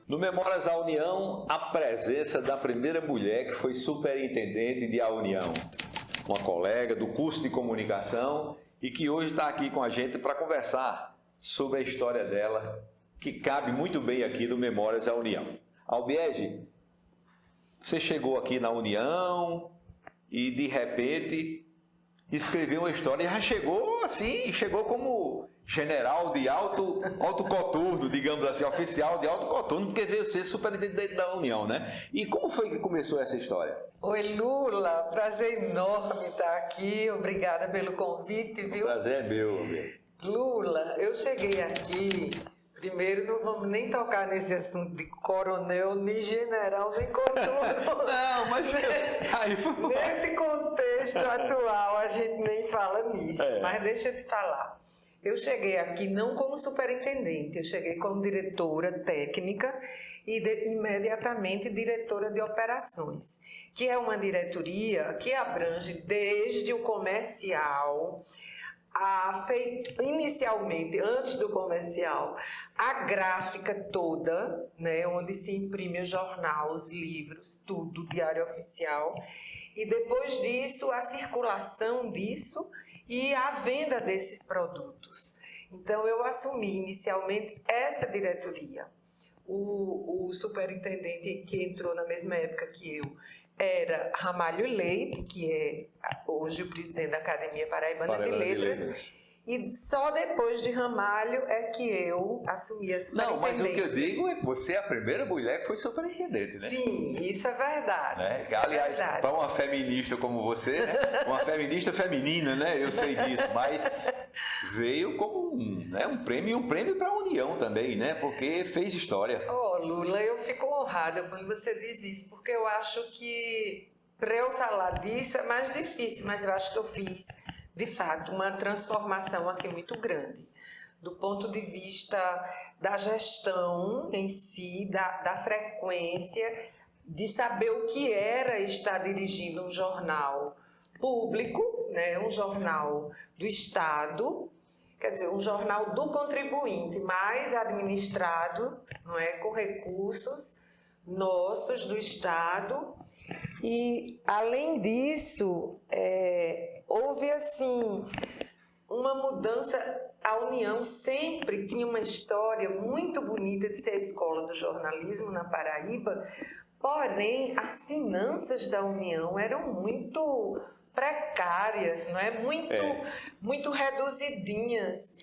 No Memórias à União, a presença da primeira mulher que foi superintendente de A União, uma colega do curso de comunicação e que hoje está aqui com a gente para conversar sobre a história dela, que cabe muito bem aqui no Memórias à União. Albiege, você chegou aqui na União e de repente escreveu uma história e já chegou assim, chegou como general de alto coturno, digamos assim, oficial de alto coturno, porque veio ser superintendente da União, né? E como foi que começou essa história? Oi, Lula, prazer enorme estar aqui, obrigada pelo convite, viu? O prazer é meu, Lula, eu cheguei aqui, primeiro não vamos nem tocar nesse assunto de coronel, nem general, nem coturno. Não, mas aí foi... Nesse contexto atual a gente nem fala nisso, mas deixa eu te falar. Eu cheguei aqui não como superintendente, eu cheguei como diretora técnica e imediatamente diretora de operações, que é uma diretoria que abrange desde o comercial, inicialmente, antes do comercial, a gráfica toda, né, onde se imprime o jornal, os livros, tudo, diário oficial, e depois disso a circulação disso e a venda desses produtos. Então, eu assumi inicialmente essa diretoria. O superintendente que entrou na mesma época que eu era Ramalho Leite, que é hoje o presidente da Academia Paraibana de Letras. E só depois de Ramalho é que eu assumi a superintendência. Não, mas o que eu digo é que você é a primeira mulher que foi superintendente, né? Sim, isso é verdade. Né? Aliás, para uma feminista como você, né? Uma feminista feminina, né? Eu sei disso, mas veio como um prêmio para a União também, né? Porque fez história. Oh, Lula, eu fico honrada quando você diz isso, porque eu acho que para eu falar disso é mais difícil, mas eu acho que eu fiz de fato, uma transformação aqui muito grande, do ponto de vista da gestão em si, da frequência, de saber o que era estar dirigindo um jornal público, né, um jornal do Estado, quer dizer, um jornal do contribuinte, mais administrado, não é, com recursos nossos do Estado. E, além disso, houve, assim, uma mudança. A União sempre tinha uma história muito bonita de ser a escola do jornalismo na Paraíba, porém, as finanças da União eram muito precárias, não é? Muito reduzidinhas.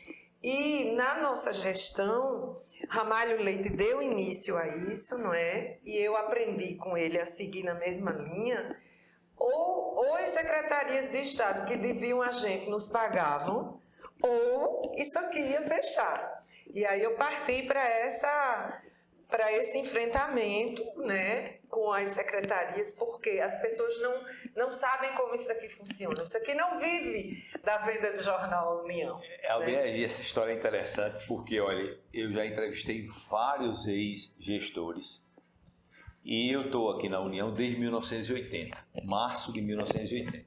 E, na nossa gestão, Ramalho Leite deu início a isso, não é? E eu aprendi com ele a seguir na mesma linha. Ou as secretarias de Estado que deviam a gente nos pagavam, ou isso aqui ia fechar. E aí eu parti para esse enfrentamento, né, com as secretarias, porque as pessoas não sabem como isso aqui funciona. Isso aqui não vive da venda do jornal União. Albiege, essa história é interessante porque, olha, eu já entrevistei vários ex-gestores e eu estou aqui na União desde 1980, março de 1980.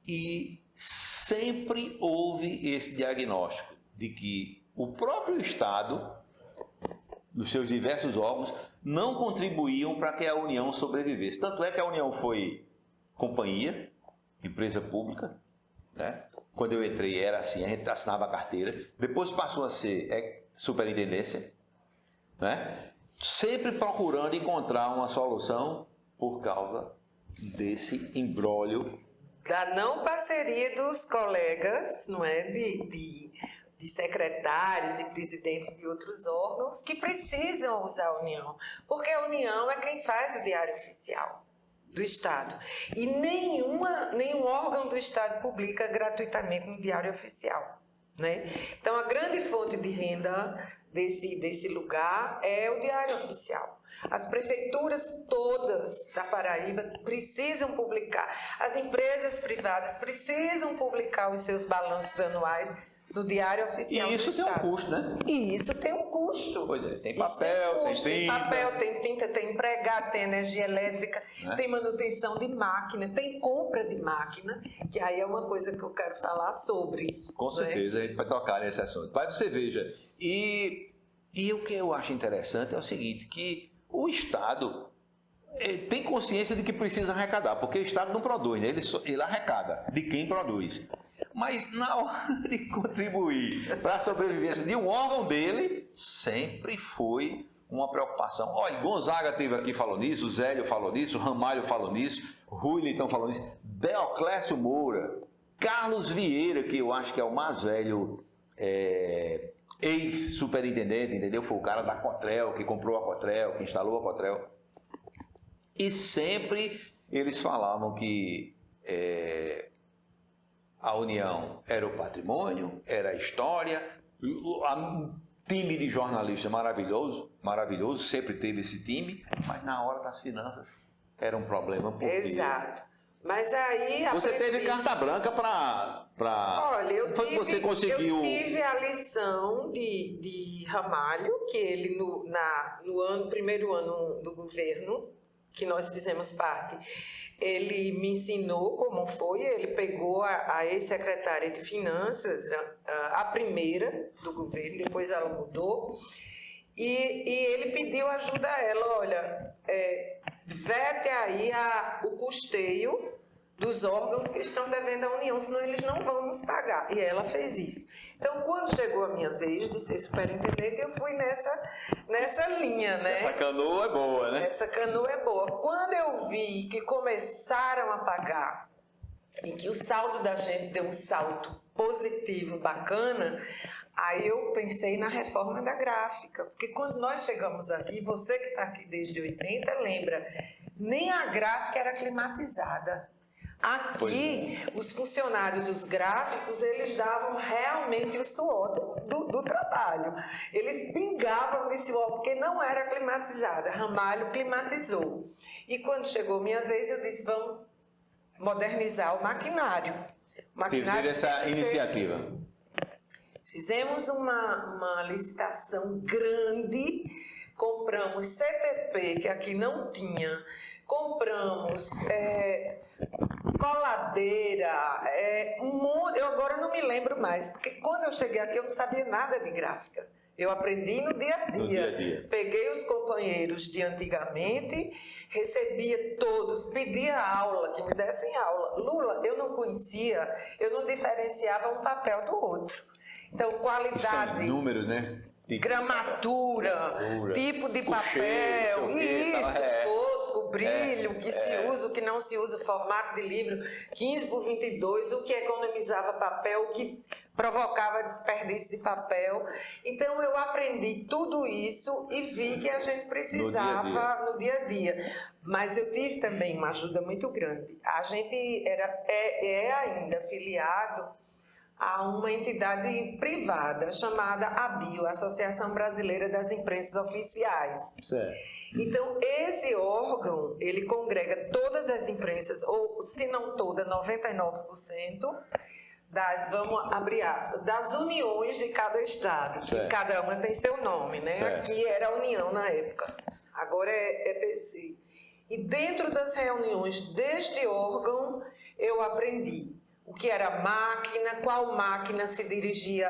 E sempre houve esse diagnóstico de que o próprio Estado, dos seus diversos órgãos, não contribuíam para que a União sobrevivesse. Tanto é que a União foi companhia, empresa pública, né? Quando eu entrei era assim, a gente assinava a carteira, depois passou a ser superintendência, né? Sempre procurando encontrar uma solução por causa desse imbróglio. Da não parceria dos colegas, não é, de secretários e presidentes de outros órgãos que precisam usar a União, porque a União é quem faz o diário oficial do Estado. E nenhum órgão do Estado publica gratuitamente no diário oficial, né? Então, a grande fonte de renda desse lugar é o diário oficial. As prefeituras todas da Paraíba precisam publicar, as empresas privadas precisam publicar os seus balanços anuais no Diário Oficial do Estado. E isso tem um custo, né? E isso tem um custo. Pois é, tem papel, tem tinta. Tem papel, tem tinta, tem empregado, tem energia elétrica, tem manutenção de máquina, tem compra de máquina, que aí é uma coisa que eu quero falar sobre. Com certeza, a gente vai tocar nesse assunto. Mas você veja, e E o que eu acho interessante é o seguinte, que o Estado tem consciência de que precisa arrecadar, porque o Estado não produz, né? Ele arrecada de quem produz. Mas na hora de contribuir para a sobrevivência de um órgão dele, sempre foi uma preocupação. Olha, Gonzaga esteve aqui e falou nisso, Zélio falou nisso, Ramalho falou nisso, Rui Leitão falou nisso, Deoclésio Moura, Carlos Vieira, que eu acho que é o mais velho ex-superintendente, entendeu? Foi o cara da Cotrel, que comprou a Cotrel, que instalou a Cotrel. E sempre eles falavam que a União era o patrimônio, era a história, time de jornalista maravilhoso, maravilhoso, sempre teve esse time, mas na hora das finanças era um problema. Porque... Exato. Mas aí... Você teve carta branca para... Olha, você conseguiu... eu tive a lição de Ramalho, que ele no primeiro ano do governo, que nós fizemos parte, ele me ensinou como foi, ele pegou a ex-secretária de Finanças, a primeira do governo, depois ela mudou, e ele pediu ajuda a ela, olha, vete aí o custeio dos órgãos que estão devendo à União, senão eles não vão nos pagar. E ela fez isso. Então, quando chegou a minha vez de ser superintendente, eu fui nessa linha, né? Essa canoa é boa, né? Essa canoa é boa. Quando eu vi que começaram a pagar e que o saldo da gente deu um salto positivo, bacana, aí eu pensei na reforma da gráfica. Porque quando nós chegamos aqui, você que está aqui desde 80, lembra, nem a gráfica era climatizada. Aqui, os funcionários, os gráficos, eles davam realmente o suor do trabalho. Eles pingavam de suor, porque não era climatizada. Ramalho climatizou. E quando chegou minha vez, eu disse, vamos modernizar o maquinário. Teve essa iniciativa. Fizemos uma licitação grande, compramos CTP, que aqui não tinha, compramos coladeira, eu agora não me lembro mais, porque quando eu cheguei aqui eu não sabia nada de gráfica. Eu aprendi no dia a dia. Peguei os companheiros de antigamente, recebia todos, pedia aula, que me dessem aula. Lula, eu não conhecia, eu não diferenciava um papel do outro. Então, qualidade... São números, né? Gramatura, tipo de papel, fosco, brilho, que se usa, o que não se usa, formato de livro, 15x22, o que economizava papel, o que provocava desperdício de papel. Então, eu aprendi tudo isso e vi que a gente precisava no dia a dia. Mas eu tive também uma ajuda muito grande. A gente é ainda filiado a uma entidade privada chamada ABIO, Associação Brasileira das Imprensas Oficiais. Certo. Então, esse órgão, ele congrega todas as imprensas, ou se não toda, 99%, vamos abrir aspas, das uniões de cada estado. Certo. Cada uma tem seu nome, né? Certo. Aqui era a União na época, agora é PC. E dentro das reuniões deste órgão, eu aprendi o que era máquina, qual máquina se dirigia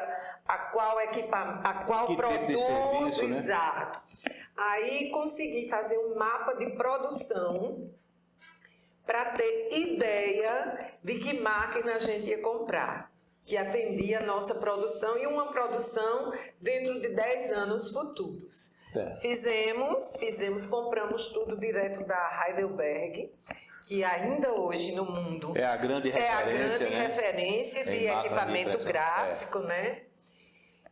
a qual equipamento, a qual que produto, tipo de serviço, exato. Né? Aí consegui fazer um mapa de produção para ter ideia de que máquina a gente ia comprar, que atendia a nossa produção e uma produção dentro de 10 anos futuros. Compramos tudo direto da Heidelberg, que ainda hoje no mundo é a grande referência, de equipamento gráfico, né?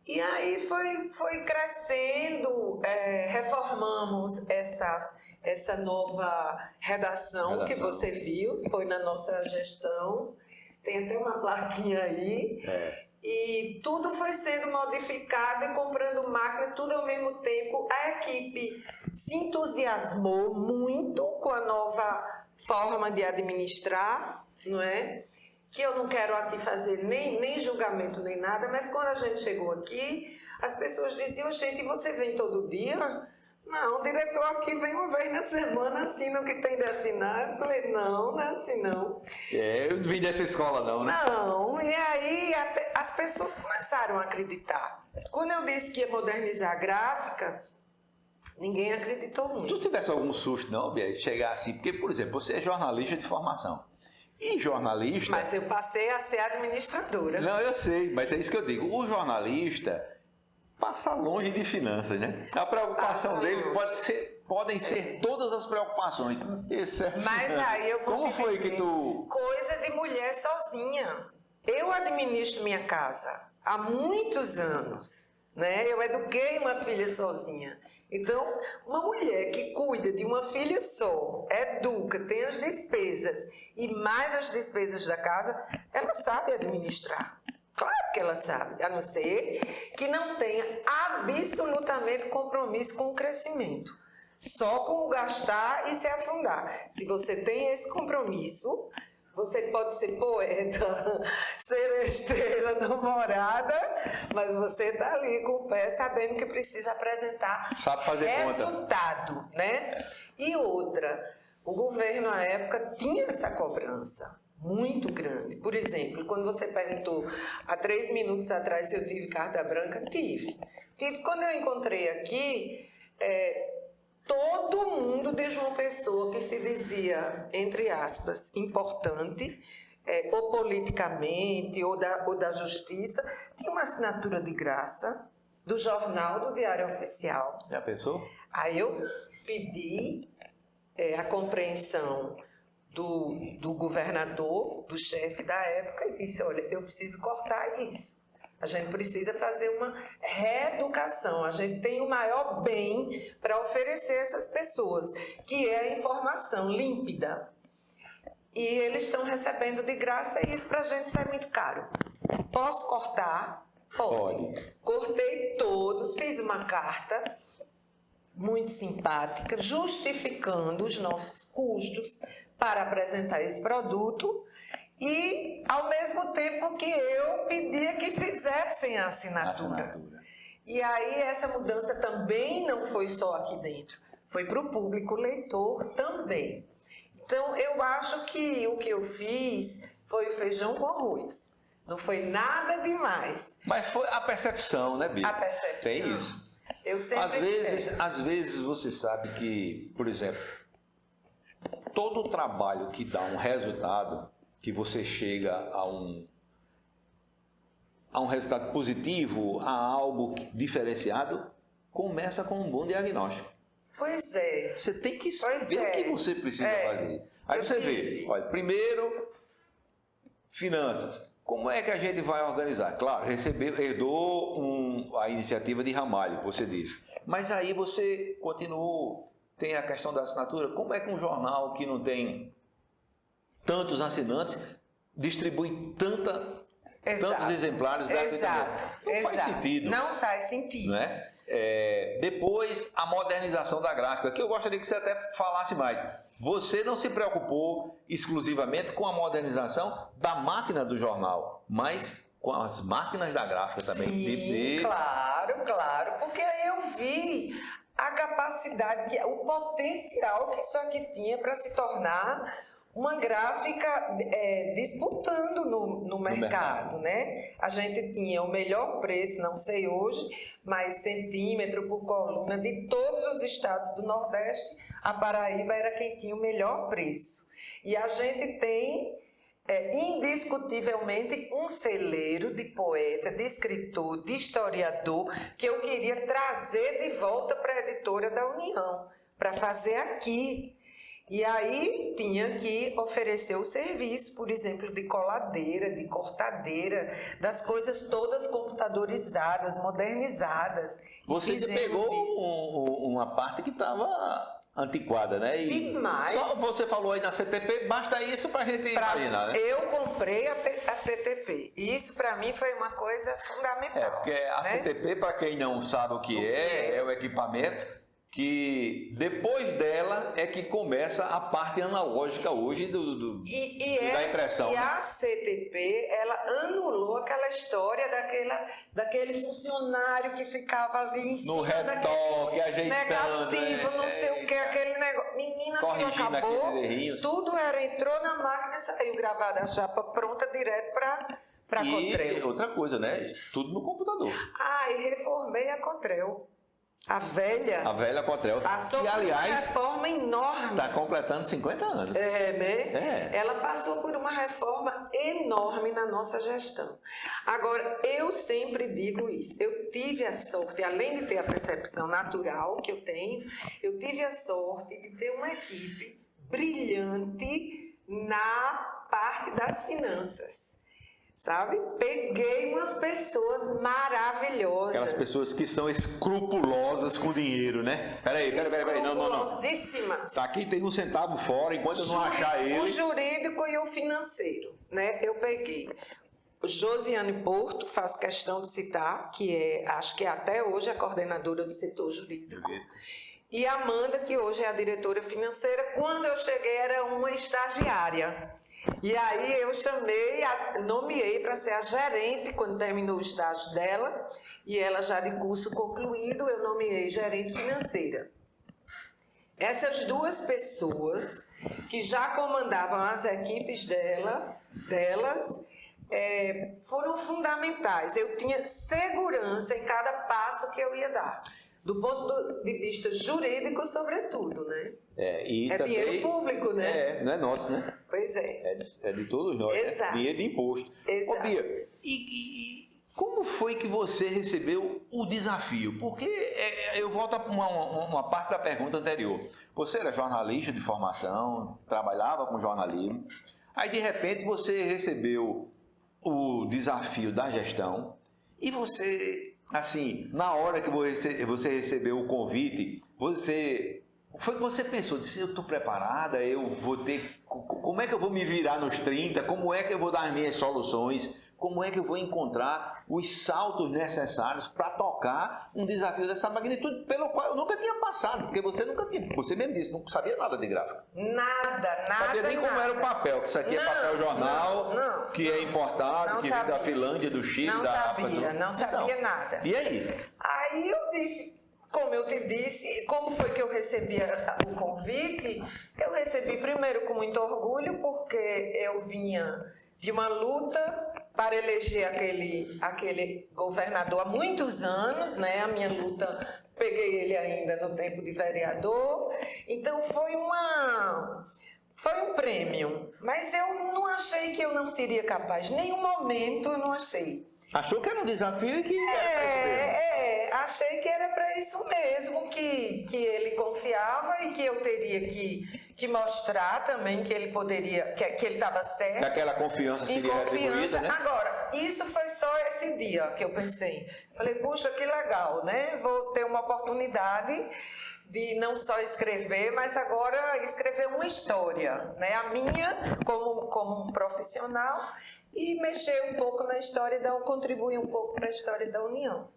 E aí foi crescendo, reformamos essa nova redação que você viu, foi na nossa gestão, tem até uma plaquinha aí. E tudo foi sendo modificado e comprando máquina, tudo ao mesmo tempo. A equipe se entusiasmou muito com a nova forma de administrar, não é? Que eu não quero aqui fazer nem julgamento nem nada, mas quando a gente chegou aqui, as pessoas diziam, gente, você vem todo dia? Não, o diretor aqui vem uma vez na semana, assina o que tem de assinar. Eu falei, não é assim não. Eu não vim dessa escola não, né? Não, e aí as pessoas começaram a acreditar. Quando eu disse que ia modernizar a gráfica, ninguém acreditou muito. Tu tivesse algum susto, não, Bia, de chegar assim? Porque, por exemplo, você é jornalista de formação. E jornalista... Mas eu passei a ser administradora. Não, eu sei, mas é isso que eu digo. O jornalista passa longe de finanças, né? A preocupação dele podem ser todas as preocupações. Mas aí eu vou Como te foi dizer, que tu... coisa de mulher sozinha. Eu administro minha casa há muitos anos, né? Eu eduquei uma filha sozinha. Então, uma mulher que cuida de uma filha só, educa, tem as despesas e mais as despesas da casa, ela sabe administrar. Claro que ela sabe, a não ser que não tenha absolutamente compromisso com o crescimento. Só com o gastar e se afundar. Se você tem esse compromisso, você pode ser poeta, ser estrela, namorada, mas você está ali com o pé sabendo que precisa apresentar Sabe fazer resultado, né? E outra, o governo na época tinha essa cobrança muito grande. Por exemplo, quando você perguntou há 3 minutos atrás se eu tive carta branca, tive. Quando eu encontrei aqui, todo mundo de João Pessoa que se dizia, entre aspas, importante, ou politicamente, ou da justiça, tinha uma assinatura de graça do jornal do Diário Oficial. Já pensou? Aí eu pedi a compreensão do governador, do chefe da época, e disse, olha, eu preciso cortar isso. A gente precisa fazer uma reeducação. A gente tem o maior bem para oferecer a essas pessoas, que é a informação límpida. E eles estão recebendo de graça e isso para a gente sai muito caro. Posso cortar? Pode. Cortei todos, fiz uma carta muito simpática, justificando os nossos custos para apresentar esse produto. E, ao mesmo tempo que eu pedia que fizessem a assinatura. E aí, essa mudança também não foi só aqui dentro, foi para o público leitor também. Então, eu acho que o que eu fiz foi o feijão com arroz. Não foi nada demais. Mas foi a percepção, né, Bia? A percepção. Tem isso. Eu sempre Às vezes você sabe que, por exemplo, todo o trabalho que dá um resultado, que você chega a um resultado positivo, a algo diferenciado, começa com um bom diagnóstico. Pois é. Você tem que saber o que você precisa fazer. Aí você vê, olha, primeiro, finanças. Como é que a gente vai organizar? Claro, herdou a iniciativa de Ramalho, você disse. Mas aí você continuou, tem a questão da assinatura. Como é que um jornal que não tem tantos assinantes distribui tantos exemplares gratuitamente? Não faz sentido. Não faz sentido. Não é? Depois, a modernização da gráfica, que eu gostaria que você até falasse mais. Você não se preocupou exclusivamente com a modernização da máquina do jornal, mas com as máquinas da gráfica também. Sim, claro, porque aí eu vi a capacidade, o potencial que isso aqui tinha para se tornar uma gráfica disputando no mercado, né? A gente tinha o melhor preço, não sei hoje, mas centímetro por coluna de todos os estados do Nordeste, a Paraíba era quem tinha o melhor preço. E a gente tem, indiscutivelmente, um celeiro de poeta, de escritor, de historiador, que eu queria trazer de volta para a editora da União, para fazer aqui. E aí tinha que oferecer o serviço, por exemplo, de coladeira, de cortadeira, das coisas todas computadorizadas, modernizadas. Você pegou uma parte que estava antiquada, né? Demais. Só você falou aí na CTP, basta isso para a gente imaginar, né? Eu comprei a CTP. E isso para mim foi uma coisa fundamental. Porque a CTP, para quem não sabe o que é o equipamento que depois dela é que começa a parte analógica hoje da impressão. E a CTP, ela anulou aquela história daquele funcionário que ficava ali em cima no retoque, ajeitando, negativo, não sei o que, aquele negócio. Menina, corrigindo acabou, aqueles errinhos. tudo entrou na máquina e saiu gravada a chapa pronta direto para para a Contrel. E outra coisa, né? Tudo no computador. E reformei a Contrel. A velha Contrel. Passou que, aliás, por uma reforma enorme. Está completando 50 anos. Né? Ela passou por uma reforma enorme na nossa gestão. Agora, eu sempre digo isso. Eu tive a sorte, além de ter a percepção natural que eu tenho, eu tive a sorte de ter uma equipe brilhante na parte das finanças. Sabe? Peguei umas pessoas maravilhosas. Aquelas pessoas que são escrupulosas com dinheiro, né? Peraí. Não. Escrupulosíssimas. Tá aqui, tem um centavo fora, enquanto eu não achar ele... O jurídico e o financeiro, né? Eu peguei Josiane Porto, faço questão de citar, acho que é até hoje a coordenadora do setor jurídico. E Amanda, que hoje é a diretora financeira. Quando eu cheguei, era uma estagiária. E aí eu nomeei para ser a gerente quando terminou o estágio dela, e ela já de curso concluído, eu nomeei gerente financeira. Essas duas pessoas que já comandavam as equipes delas foram fundamentais. Eu tinha segurança em cada passo que eu ia dar. Do ponto de vista jurídico, sobretudo, né? E também, dinheiro público, né? Não é nosso, né? Pois é. É de todos nós, Exato. Né? Dinheiro de imposto. Exato. Ô, Bia, e como foi que você recebeu o desafio? Porque eu volto a uma parte da pergunta anterior. Você era jornalista de formação, trabalhava com jornalismo, aí de repente você recebeu o desafio da gestão e você... Assim, na hora que você recebeu o convite, você pensou, disse, eu estou preparada, eu vou ter... Como é que eu vou me virar nos 30? Como é que eu vou dar as minhas soluções? Como é que eu vou encontrar os saltos necessários para tocar um desafio dessa magnitude, pelo qual eu nunca tinha passado? Porque você mesmo disse, não sabia nada de gráfica. Nada. Não sabia nem como era o papel, que isso aqui é papel jornal, que é importado, que vem da Finlândia, do Chile, da África. Não sabia nada. E aí? Aí eu disse, como eu te disse, como foi que eu recebi o convite? Eu recebi primeiro com muito orgulho, porque eu vinha de uma luta para eleger aquele governador há muitos anos, né? A minha luta, peguei ele ainda no tempo de vereador. Então foi um prêmio, mas eu não achei que eu não seria capaz. Nenhum momento eu não achei. Achou que era um desafio e que achei que era para isso mesmo, que ele confiava e que eu teria que mostrar também que ele poderia, que ele estava certo. Que aquela confiança seria retribuída, né? Agora, isso foi só esse dia que eu pensei. Falei, puxa, que legal, né? Vou ter uma oportunidade de não só escrever, mas agora escrever uma história, né? A minha como um profissional e mexer um pouco na história, contribuir um pouco para a história da União.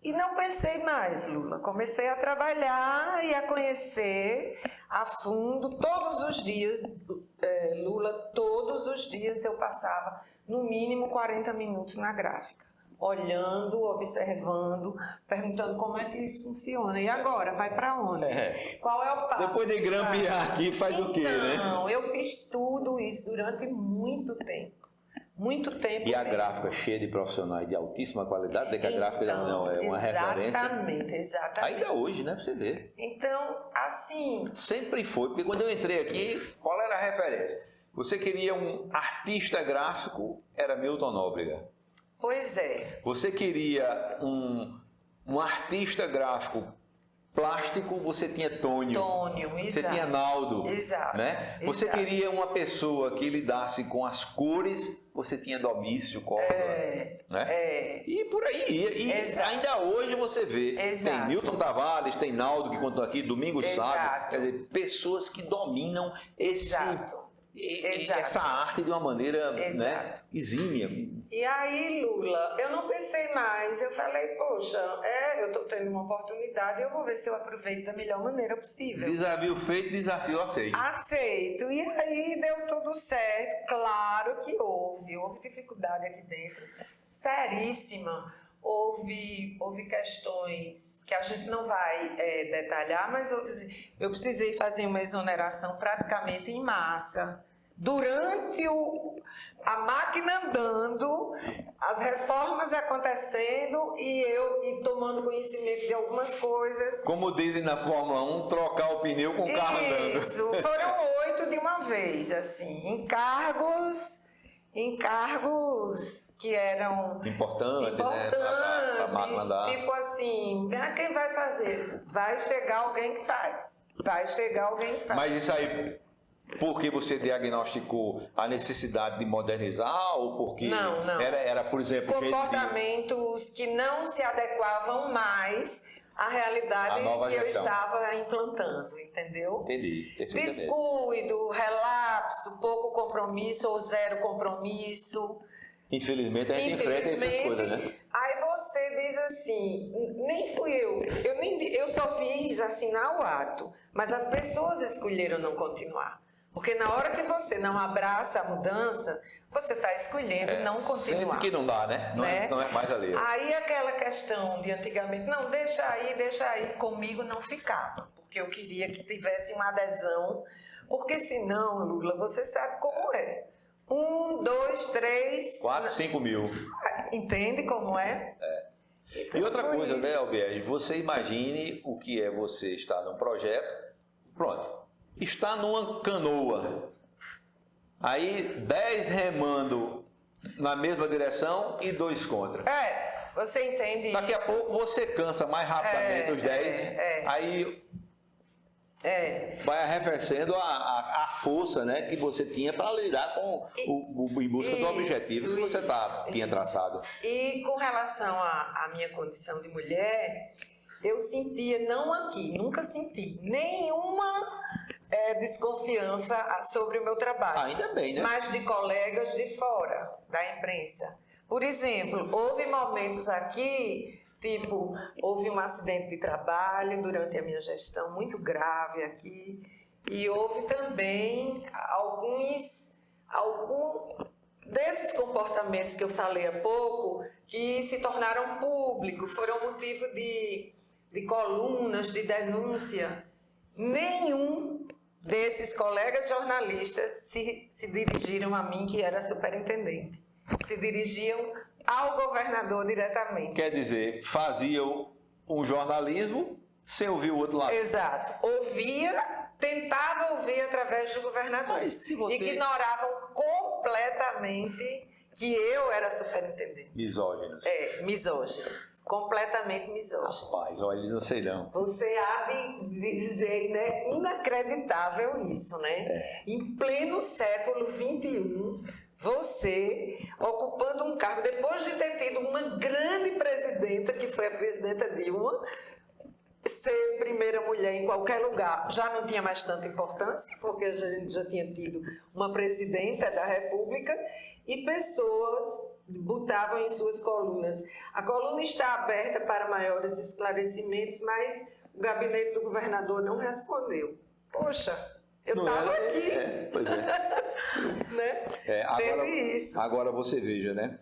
E não pensei mais, Lula. Comecei a trabalhar e a conhecer a fundo todos os dias. Lula, todos os dias eu passava no mínimo 40 minutos na gráfica. Olhando, observando, perguntando como é que isso funciona. E agora? Vai para onde? Qual é o passo? Depois de grampear aqui, faz o quê, né? Não, eu fiz tudo isso durante muito tempo. Muito tempo. E a gráfica cheia de profissionais de altíssima qualidade, que a gráfica da União é uma referência. Exatamente. Ainda hoje, né, pra você ver. Então, assim... Sempre foi, porque quando eu entrei aqui, qual era a referência? Você queria um artista gráfico, era Milton Nóbrega. Pois é. Você queria um artista gráfico plástico, você tinha Tônio, você tinha Naldo, né? Você queria uma pessoa que lidasse com as cores, você tinha Domício Córdoba, né? E por aí, e ainda hoje você vê, tem Newton Tavares, tem Naldo que contou aqui, Domingos Sábio, quer dizer, pessoas que dominam essa arte de uma maneira, né, exímia. E aí, Lula, eu não pensei mais, eu falei, poxa, eu estou tendo uma oportunidade, eu vou ver se eu aproveito da melhor maneira possível. Desafio feito, desafio aceito. Aceito, e aí deu tudo certo, claro que houve dificuldade aqui dentro, seríssima. Houve questões que a gente não vai detalhar, mas eu precisei fazer uma exoneração praticamente em massa, durante a máquina andando, as reformas acontecendo e eu tomando conhecimento de algumas coisas. Como dizem na Fórmula 1, trocar o pneu com o carro andando. Isso, foram 8 de uma vez, assim, encargos que eram importantes, né? Pra máquina andar. Tipo assim, quem vai fazer? Vai chegar alguém que faz. Mas isso aí, porque você diagnosticou a necessidade de modernizar ou porque não. Era, por exemplo, comportamentos que não se adequavam mais à realidade que eu estava implantando, entendeu? Entendi. Descuido, relapso, pouco compromisso ou zero compromisso. Infelizmente, a gente enfrenta essas coisas, né? Aí você diz assim, nem fui eu só fiz assinar o ato, mas as pessoas escolheram não continuar. Porque na hora que você não abraça a mudança, você está escolhendo não continuar. Sempre que não dá, né? Não é mais ali. Aí aquela questão de antigamente, não, deixa aí, comigo não ficava. Porque eu queria que tivesse uma adesão, porque senão, Lula, você sabe como é. 1, 2, 3... 4, 5 mil. Entende como é? Então, e outra coisa, né, Albiege? Você imagine o que é você estar num projeto, pronto, está numa canoa, aí 10 remando na mesma direção e 2 contra. Você entende Daqui isso. a pouco você cansa mais rapidamente os 10, aí... vai arrefecendo a força, né, que você tinha para lidar com em busca do objetivo que você tinha traçado. E com relação à minha condição de mulher, eu sentia, nunca senti nenhuma desconfiança sobre o meu trabalho. Ainda bem, né? Mas de colegas de fora da imprensa. Por exemplo, houve momentos aqui... Tipo, houve um acidente de trabalho durante a minha gestão muito grave aqui e houve também alguns desses comportamentos que eu falei há pouco que se tornaram públicos, foram motivo de colunas, de denúncia. Nenhum desses colegas jornalistas se dirigiram a mim, que era superintendente. Se dirigiam ao governador diretamente. Quer dizer, faziam um jornalismo sem ouvir o outro lado. Exato. Tentava ouvir através do governador. Mas se você... Ignoravam completamente que eu era superintendente. Misóginos. Misóginos. Completamente misóginos. Rapaz, olha, não sei não. Você há de dizer, né? Inacreditável isso, né? Em pleno século XXI... Você, ocupando um cargo, depois de ter tido uma grande presidenta, que foi a presidenta Dilma, ser primeira mulher em qualquer lugar já não tinha mais tanta importância, porque a gente já tinha tido uma presidenta da República, e pessoas botavam em suas colunas. A coluna está aberta para maiores esclarecimentos, mas o gabinete do governador não respondeu. Poxa, eu estava aqui. Pois é. Né? Agora, teve isso. Agora você veja, né?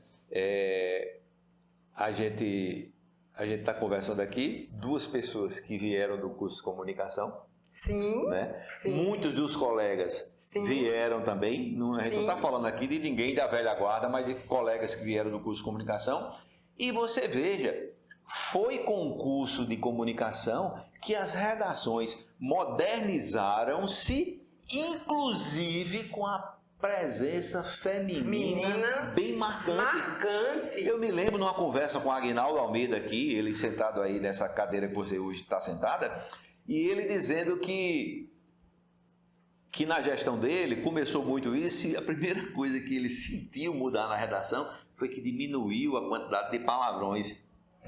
A gente está conversando aqui, 2 pessoas que vieram do curso de comunicação. Sim. Né? Sim. Muitos dos colegas vieram também. A gente não está falando aqui de ninguém da velha guarda, mas de colegas que vieram do curso de comunicação. E você veja, foi com o curso de comunicação que as redações modernizaram-se, inclusive com a presença feminina bem marcante. Eu me lembro numa conversa com o Aguinaldo Almeida aqui, ele sentado aí nessa cadeira que você hoje está sentada, e ele dizendo que na gestão dele começou muito isso, e a primeira coisa que ele sentiu mudar na redação foi que diminuiu a quantidade de palavrões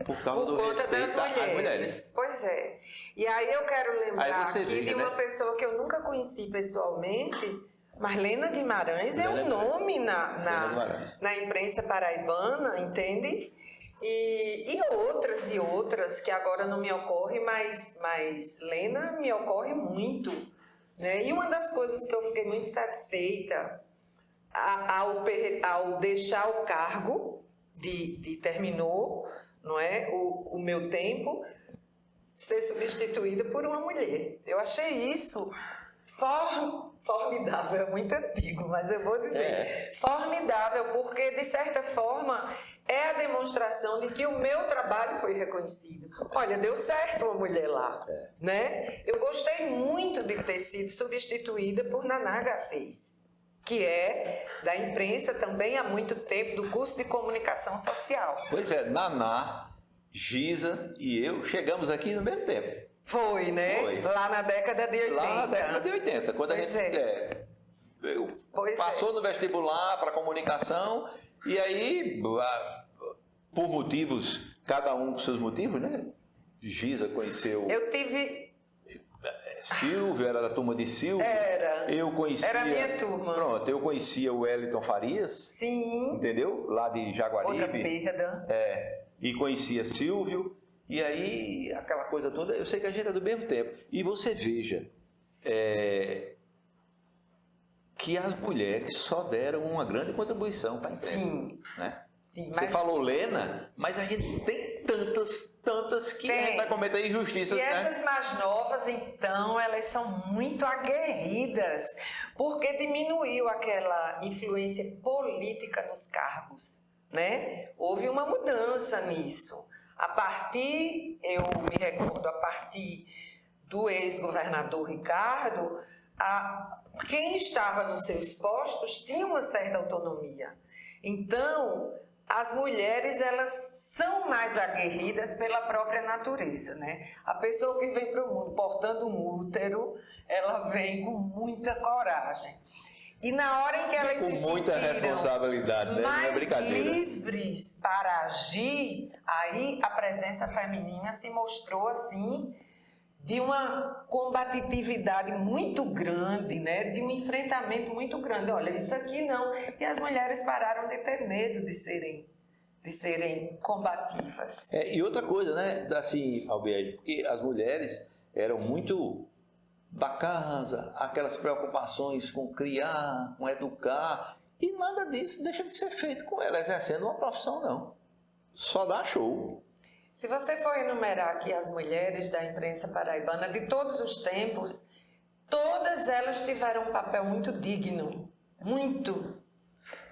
por causa do respeito às mulheres. Pois é. E aí eu quero lembrar aqui de uma né? pessoa que eu nunca conheci pessoalmente, Marlena Guimarães é um nome na imprensa paraibana, entende? E outras que agora não me ocorrem, mas Lena me ocorre muito. Né? E uma das coisas que eu fiquei muito satisfeita ao deixar o cargo, terminou, não é, o meu tempo, ser substituída por uma mulher. Eu achei isso Formidável é muito antigo, mas eu vou dizer. Formidável, porque, de certa forma, é a demonstração de que o meu trabalho foi reconhecido. Olha, deu certo uma mulher lá, né? Eu gostei muito de ter sido substituída por Naná H6, que é da imprensa também há muito tempo, do curso de comunicação social. Pois é, Naná, Giza e eu chegamos aqui no mesmo tempo. Foi, né? Foi. Lá na década de 80. Lá na década de 80, quando Pois a gente passou no vestibular para comunicação e aí, por motivos, cada um com seus motivos, né? Giza conheceu... Eu tive... Silvio, era da turma de Silvio. Era. Eu conhecia... Era a minha turma. Pronto, eu conhecia o Wellington Farias. Sim. Entendeu? Lá de Jaguaribe. Outra perda. E conhecia Silvio. E aí, aquela coisa toda, eu sei que a gente é do mesmo tempo. E você veja que as mulheres só deram uma grande contribuição para a imprensa. Sim. Né? Sim, Você falou Lena, mas a gente tem tantas que a gente vai cometer injustiças. E essas mais novas, então, elas são muito aguerridas, porque diminuiu aquela influência política nos cargos, né? Houve uma mudança nisso. Eu me recordo, a partir do ex-governador Ricardo, quem estava nos seus postos tinha uma certa autonomia. Então, as mulheres, elas são mais aguerridas pela própria natureza, né? A pessoa que vem para o mundo portando um útero, ela vem com muita coragem. E na hora em que elas se muita responsabilidade, né? mais livres para agir, aí a presença feminina se mostrou assim de uma combatitividade muito grande, né? De um enfrentamento muito grande. Olha, isso aqui não. E as mulheres pararam de ter medo de serem combativas. E outra coisa, né? Assim, Albiege, porque as mulheres eram muito da casa, aquelas preocupações com criar, com educar, e nada disso deixa de ser feito com ela exercendo uma profissão, não. Só dá show. Se você for enumerar aqui as mulheres da imprensa paraibana de todos os tempos, todas elas tiveram um papel muito digno, muito,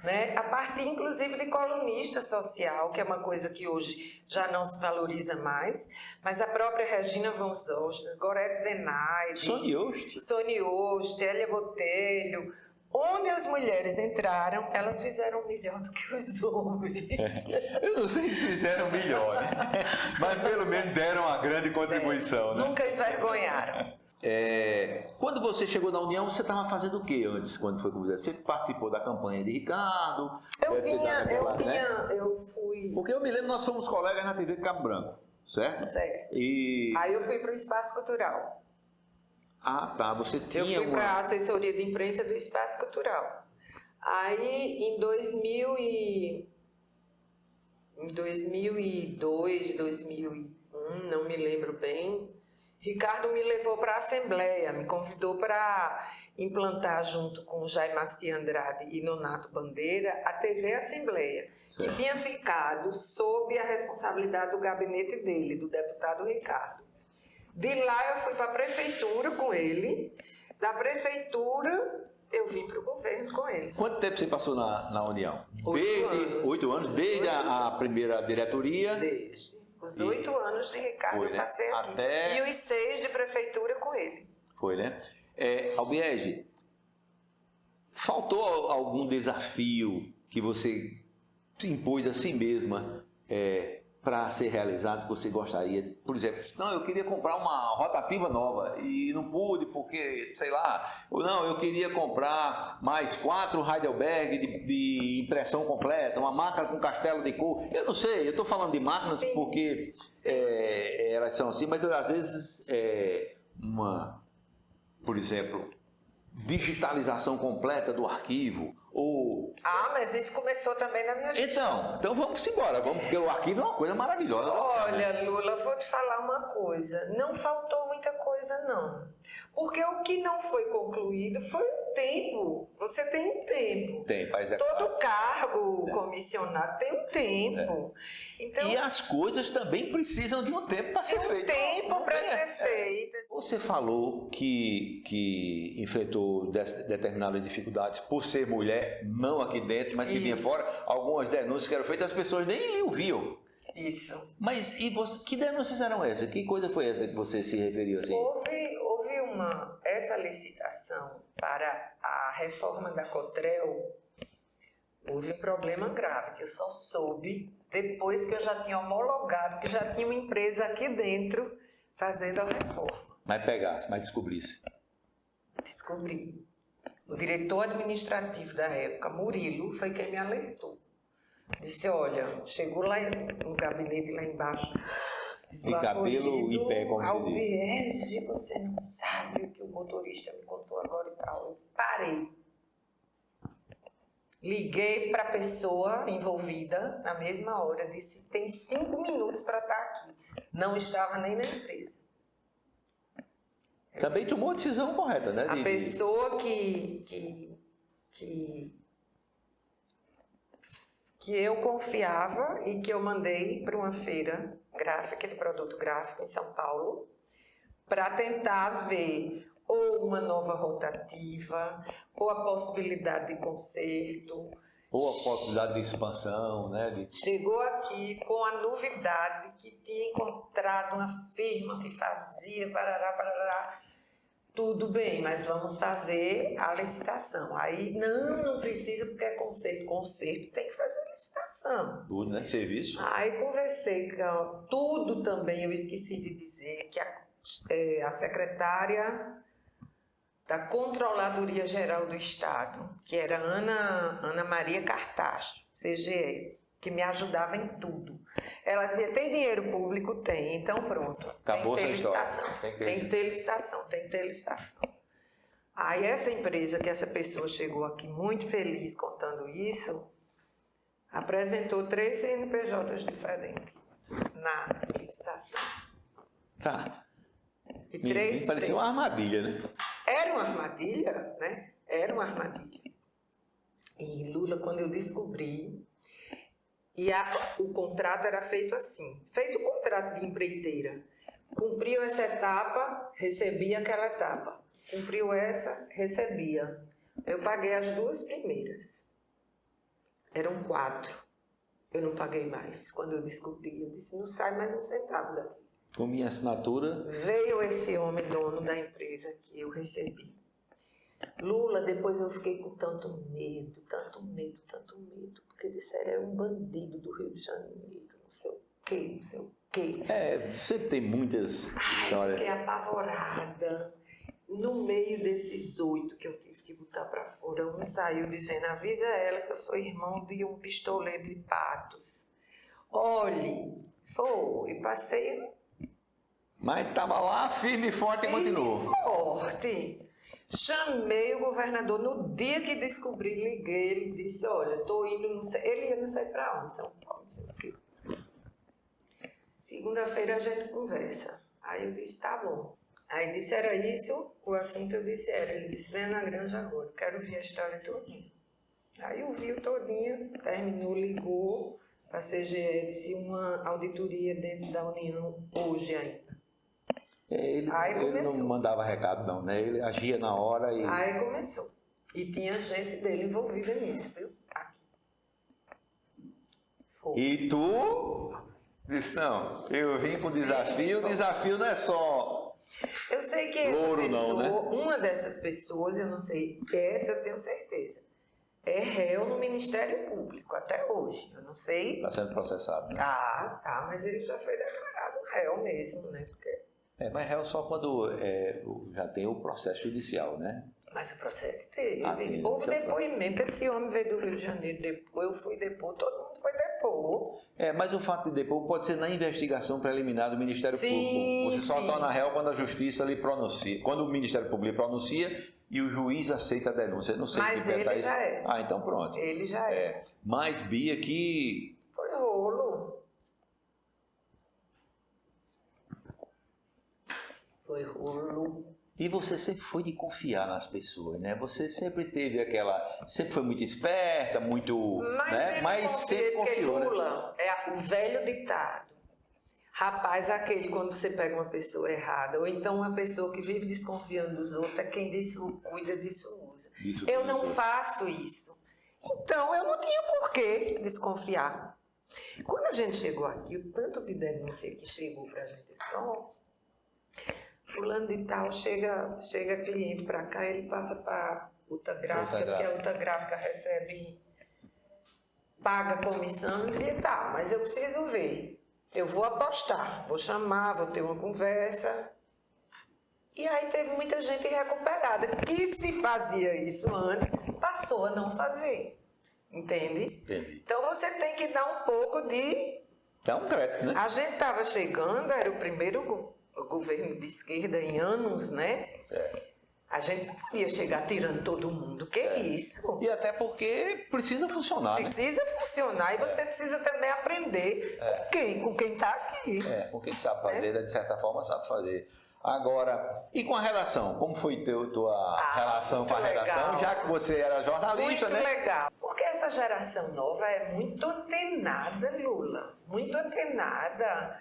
né? A partir inclusive de colunista social, que é uma coisa que hoje já não se valoriza mais, mas a própria Regina Von Zoster, Gorete Zenaide, Sônia Oste, Elia Botelho, onde as mulheres entraram, elas fizeram melhor do que os homens. Eu não sei se fizeram melhor, né? Mas pelo menos deram uma grande contribuição, né? Nunca envergonharam. Quando você chegou na União, você estava fazendo o que antes, quando foi convidado? Você participou da campanha de Ricardo? Eu fui... Porque eu me lembro, nós fomos colegas na TV Cabo Branco, certo? Certo. E... Aí eu fui para o Espaço Cultural. Ah, tá. Você tinha Eu fui para a assessoria de imprensa do Espaço Cultural. Aí, em 2002, 2001, não me lembro bem, Ricardo me levou para a Assembleia, me convidou para implantar, junto com Jair Macia Andrade e Nonato Bandeira, a TV Assembleia, certo, que tinha ficado sob a responsabilidade do gabinete dele, do deputado Ricardo. De lá eu fui para a prefeitura com ele, da prefeitura eu vim para o governo com ele. Quanto tempo você passou na União? 8 anos, desde a primeira diretoria? Desde os 8 anos de Ricardo eu passei aqui. E os 6 de prefeitura com ele. Foi, né? Albiege, faltou algum desafio que você se impôs a si mesma para ser realizado, que você gostaria? Por exemplo, não, eu queria comprar uma rotativa nova e não pude porque, sei lá, ou não, eu queria comprar mais 4 Heidelberg de impressão completa, uma máquina com castelo de cor. Eu não sei, eu estou falando de máquinas porque elas são assim, mas às vezes por exemplo, digitalização completa do arquivo, ou... mas isso começou também na minha gestão. Então vamos embora, porque o arquivo é uma coisa maravilhosa. Olha, Lula, vou te falar uma coisa, não faltou muita coisa não, porque o que não foi concluído foi tempo. Você tem um tempo. Tem, para executar. Todo cargo comissionado tem um tempo. Então, E as coisas também precisam de um tempo para ser feito. tempo para ser feito. Você falou que enfrentou determinadas dificuldades por ser mulher, não aqui dentro, mas que vinha fora. Algumas denúncias que eram feitas, as pessoas nem lhe ouviam. Isso. Mas e você, que denúncias eram essas? Que coisa foi essa que você se referiu assim? Houve essa licitação para a reforma da Cotrel, houve um problema grave, que eu só soube depois que eu já tinha homologado, que já tinha uma empresa aqui dentro fazendo a reforma. Mas pegasse, mas descobrisse. Descobri. O diretor administrativo da época, Murilo, foi quem me alertou. Disse, olha, chegou lá no gabinete lá embaixo, E cabelo e pé, como se diz. Albiege, você não sabe o que o motorista me contou agora e tal. Eu parei. Liguei para a pessoa envolvida na mesma hora, disse, tem 5 minutos para estar aqui. Não estava nem na empresa. Também tomou a decisão correta, né? A pessoa que eu confiava e que eu mandei para uma feira gráfica de produto gráfico em São Paulo para tentar ver ou uma nova rotativa, ou a possibilidade de conserto. Ou a possibilidade de expansão, né? Chegou aqui com a novidade que tinha encontrado uma firma que fazia, parará. Tudo bem, mas vamos fazer a licitação. Aí, não precisa porque é conserto. Conserto tem que fazer a licitação. Tudo, né? Serviço. Aí conversei com tudo também, eu esqueci de dizer que a secretária da Controladoria Geral do Estado, que era Ana Maria Cartacho, CGE, que me ajudava em tudo. Ela dizia, tem dinheiro público? Tem, então pronto. Acabou tem que ter essa licitação. história. Tem que ter licitação, tem que ter licitação. Aí essa empresa, que essa pessoa chegou aqui muito feliz contando isso, apresentou 3 CNPJs diferentes na licitação. Tá. E 3 parecia uma armadilha, né? Era uma armadilha, né? Era uma armadilha. E Lula, quando eu descobri, o contrato era feito assim, feito o contrato de empreiteira. Cumpriu essa etapa, recebia aquela etapa. Cumpriu essa, recebia. Eu paguei as 2 primeiras. Eram 4. Eu não paguei mais. Quando eu descobri, eu disse, não sai mais um centavo daqui. Com minha assinatura. Veio esse homem, dono da empresa, que eu recebi. Lula, depois eu fiquei com tanto medo, porque disseram, é um bandido do Rio de Janeiro, não sei o quê. Sempre tem muitas histórias. Fiquei apavorada. No meio desses 8 que eu tive que botar pra fora, um saiu dizendo, avisa ela que eu sou irmão de um pistoleiro de Patos. Olhe, foi, passei... Mas estava lá firme e forte e continuou. Forte. Chamei o governador no dia que descobri, liguei, ele disse, olha, estou indo, não sei, ele ia não sei para onde, São Paulo, não sei o quê. Segunda-feira a gente conversa. Aí eu disse, tá bom. Aí disse, era isso, o assunto eu disse, era. Ele disse, venha na granja agora, quero ouvir a história todinha. Aí ouviu todinha, terminou, ligou para a CGE, disse uma auditoria dentro da União hoje ainda. Ele não mandava recado não, né? Ele agia na hora e... Aí começou. E tinha gente dele envolvida nisso, viu? Aqui. Foi. E tu disse, não, eu vim com o desafio não é só... Eu sei que essa ouro, pessoa, não, né? uma dessas pessoas, eu não sei, essa eu tenho certeza, é réu no Ministério Público, até hoje, eu não sei. Está sendo processado, né? Tá, mas ele já foi declarado réu mesmo, né? Porque... mas réu só quando já tem o processo judicial, né? Mas o processo teve. Tem, Houve então, depoimento. Esse homem veio do Rio de Janeiro depor, eu fui depor, todo mundo foi depor. Mas o fato de depor pode ser na investigação preliminar do Ministério Público. Você só torna réu quando a Justiça lhe pronuncia. Quando o Ministério Público pronuncia e o juiz aceita a denúncia. Eu não sei mas ele isso. já é. Então pronto. Ele já é. Mas, Bia, que... Foi rolo. Foi rolo. E você sempre foi de confiar nas pessoas, né? Você sempre teve sempre foi muito esperta, muito, mas sempre confiou, Lula, né? é o velho ditado. Rapaz, aquele quando você pega uma pessoa errada, ou então uma pessoa que vive desconfiando dos outros, é quem disso cuida, disso usa. Eu não faço isso. Então, eu não tinha por que desconfiar. Quando a gente chegou aqui, o tanto de denúncia que chegou pra gente, fulano de tal, chega cliente para cá, ele passa para outra gráfica, porque a outra gráfica paga comissão, e dizia, tá, mas eu preciso ver, eu vou apostar, vou chamar, vou ter uma conversa. E aí teve muita gente recuperada, que se fazia isso antes, passou a não fazer, entende? Entendi. Então você tem que dar um pouco de... Dá um crédito, né? A gente estava chegando, era o primeiro governo de esquerda em anos, né? A gente não podia chegar tirando todo mundo. Que isso? E até porque precisa funcionar, Precisa funcionar e você precisa também aprender com quem está aqui. Com quem sabe fazer, de certa forma sabe fazer. Agora, e com a redação? Como foi tua relação com a redação? Já que você era jornalista, muito legal. Porque essa geração nova é muito antenada, Lula. Muito antenada.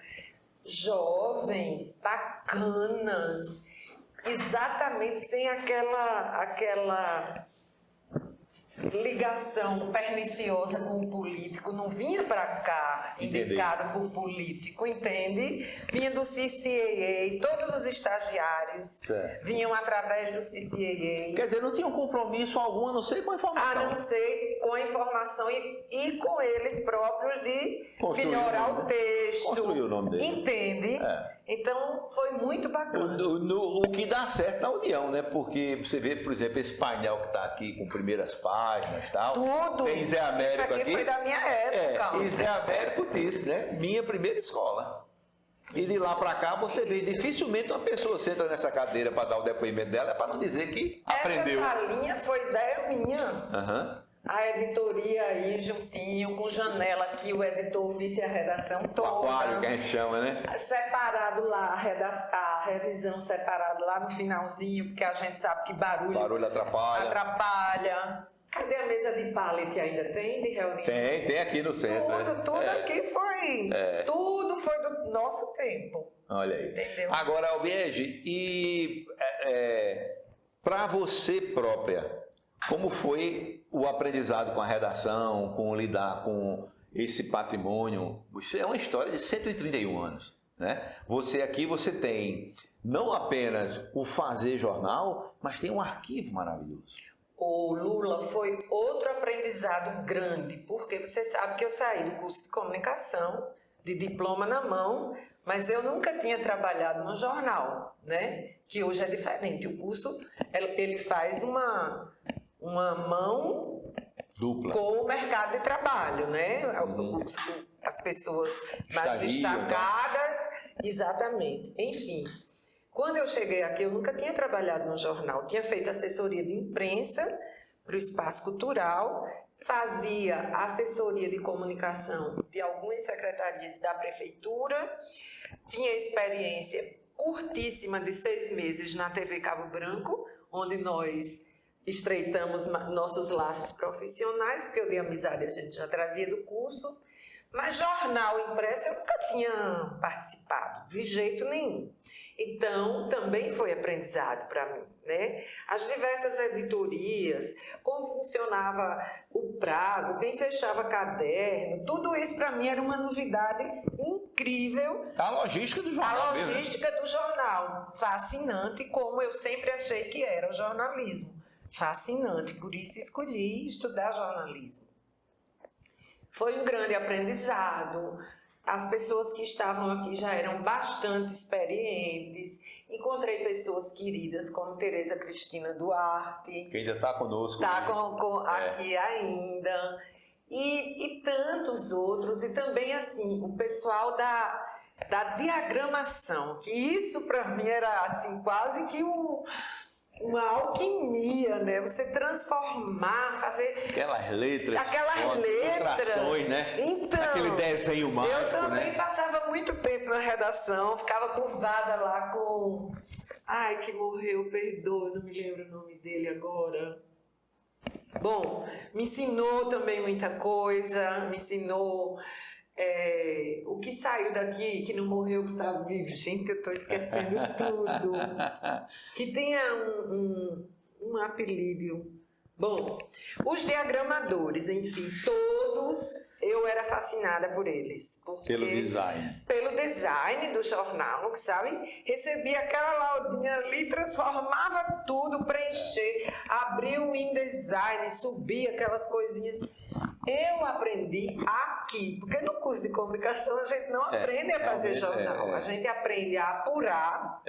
Jovens, bacanas, exatamente sem aquela ligação perniciosa com o político, não vinha para cá indicado por político, entende? Vinha do CCAA, todos os estagiários vinham através do CCAA. Quer dizer, não tinha um compromisso algum, a não ser com a informação. A não ser com a informação e com eles próprios de melhorar o texto. Construir o nome dele. Entende? Então, foi muito bacana. O que dá certo na União, né? Porque você vê, por exemplo, esse painel que está aqui com primeiras páginas e tal. Tudo. Tem Zé Américo aqui. Isso aqui foi da minha época. E Zé Américo disse, né? Minha primeira escola. E de lá para cá você vê, dificilmente uma pessoa senta nessa cadeira para dar o depoimento dela, para não dizer que aprendeu. Essa salinha foi ideia minha. A editoria aí juntinho, com janela aqui, o editor vice a redação toda. O aquário que a gente chama, né? Separado lá, a revisão separada lá no finalzinho, porque a gente sabe que barulho atrapalha. Cadê a mesa de pallet ainda tem de reunião? Tem aqui no centro. Tudo aqui foi. Tudo foi do nosso tempo. Olha aí. Entendeu? Agora, Albiege, e para você própria, como foi o aprendizado com a redação, com lidar com esse patrimônio? Isso é uma história de 131 anos, né? Você tem não apenas o fazer jornal, mas tem um arquivo maravilhoso. O Lula foi outro aprendizado grande, porque você sabe que eu saí do curso de comunicação, de diploma na mão, mas eu nunca tinha trabalhado no jornal, né? Que hoje é diferente. O curso, ele faz uma mão dupla com o mercado de trabalho, né? As pessoas mais destacadas, exatamente. Enfim, quando eu cheguei aqui, eu nunca tinha trabalhado no jornal. Tinha feito assessoria de imprensa para o Espaço Cultural, fazia assessoria de comunicação de algumas secretarias da prefeitura, tinha experiência curtíssima de 6 meses na TV Cabo Branco, onde nós estreitamos nossos laços profissionais, porque eu de amizade a gente já trazia do curso, mas jornal impresso eu nunca tinha participado, de jeito nenhum. Então, também foi aprendizado para mim, né? As diversas editorias, como funcionava o prazo, quem fechava caderno, tudo isso para mim era uma novidade incrível. A logística do jornal. A logística do jornal, fascinante, como eu sempre achei que era o jornalismo. Fascinante, por isso escolhi estudar jornalismo. Foi um grande aprendizado. As pessoas que estavam aqui já eram bastante experientes. Encontrei pessoas queridas como Tereza Cristina Duarte. Que ainda está conosco. Está aqui ainda. E tantos outros. E também, assim, o pessoal da diagramação. Que isso, para mim, era assim, quase que uma alquimia, né? Você transformar, fazer... Aquelas letras, ilustrações, né? Então, aquele desenho mágico, eu também passava muito tempo na redação, ficava curvada lá com Ai, que morreu, perdoa, não me lembro o nome dele agora. Bom, me ensinou também muita coisa, me ensinou o que saiu daqui, que não morreu, que está vivo. Gente, eu estou esquecendo tudo. Que tenha um apelido. Bom, os diagramadores, enfim, todos, eu era fascinada por eles. Pelo design. Pelo design do jornal, sabe? Recebia aquela laudinha ali, transformava tudo, preencher, abria o InDesign, subia aquelas coisinhas. Eu aprendi aqui, porque no curso de comunicação a gente não aprende a fazer jornal, a gente aprende a apurar.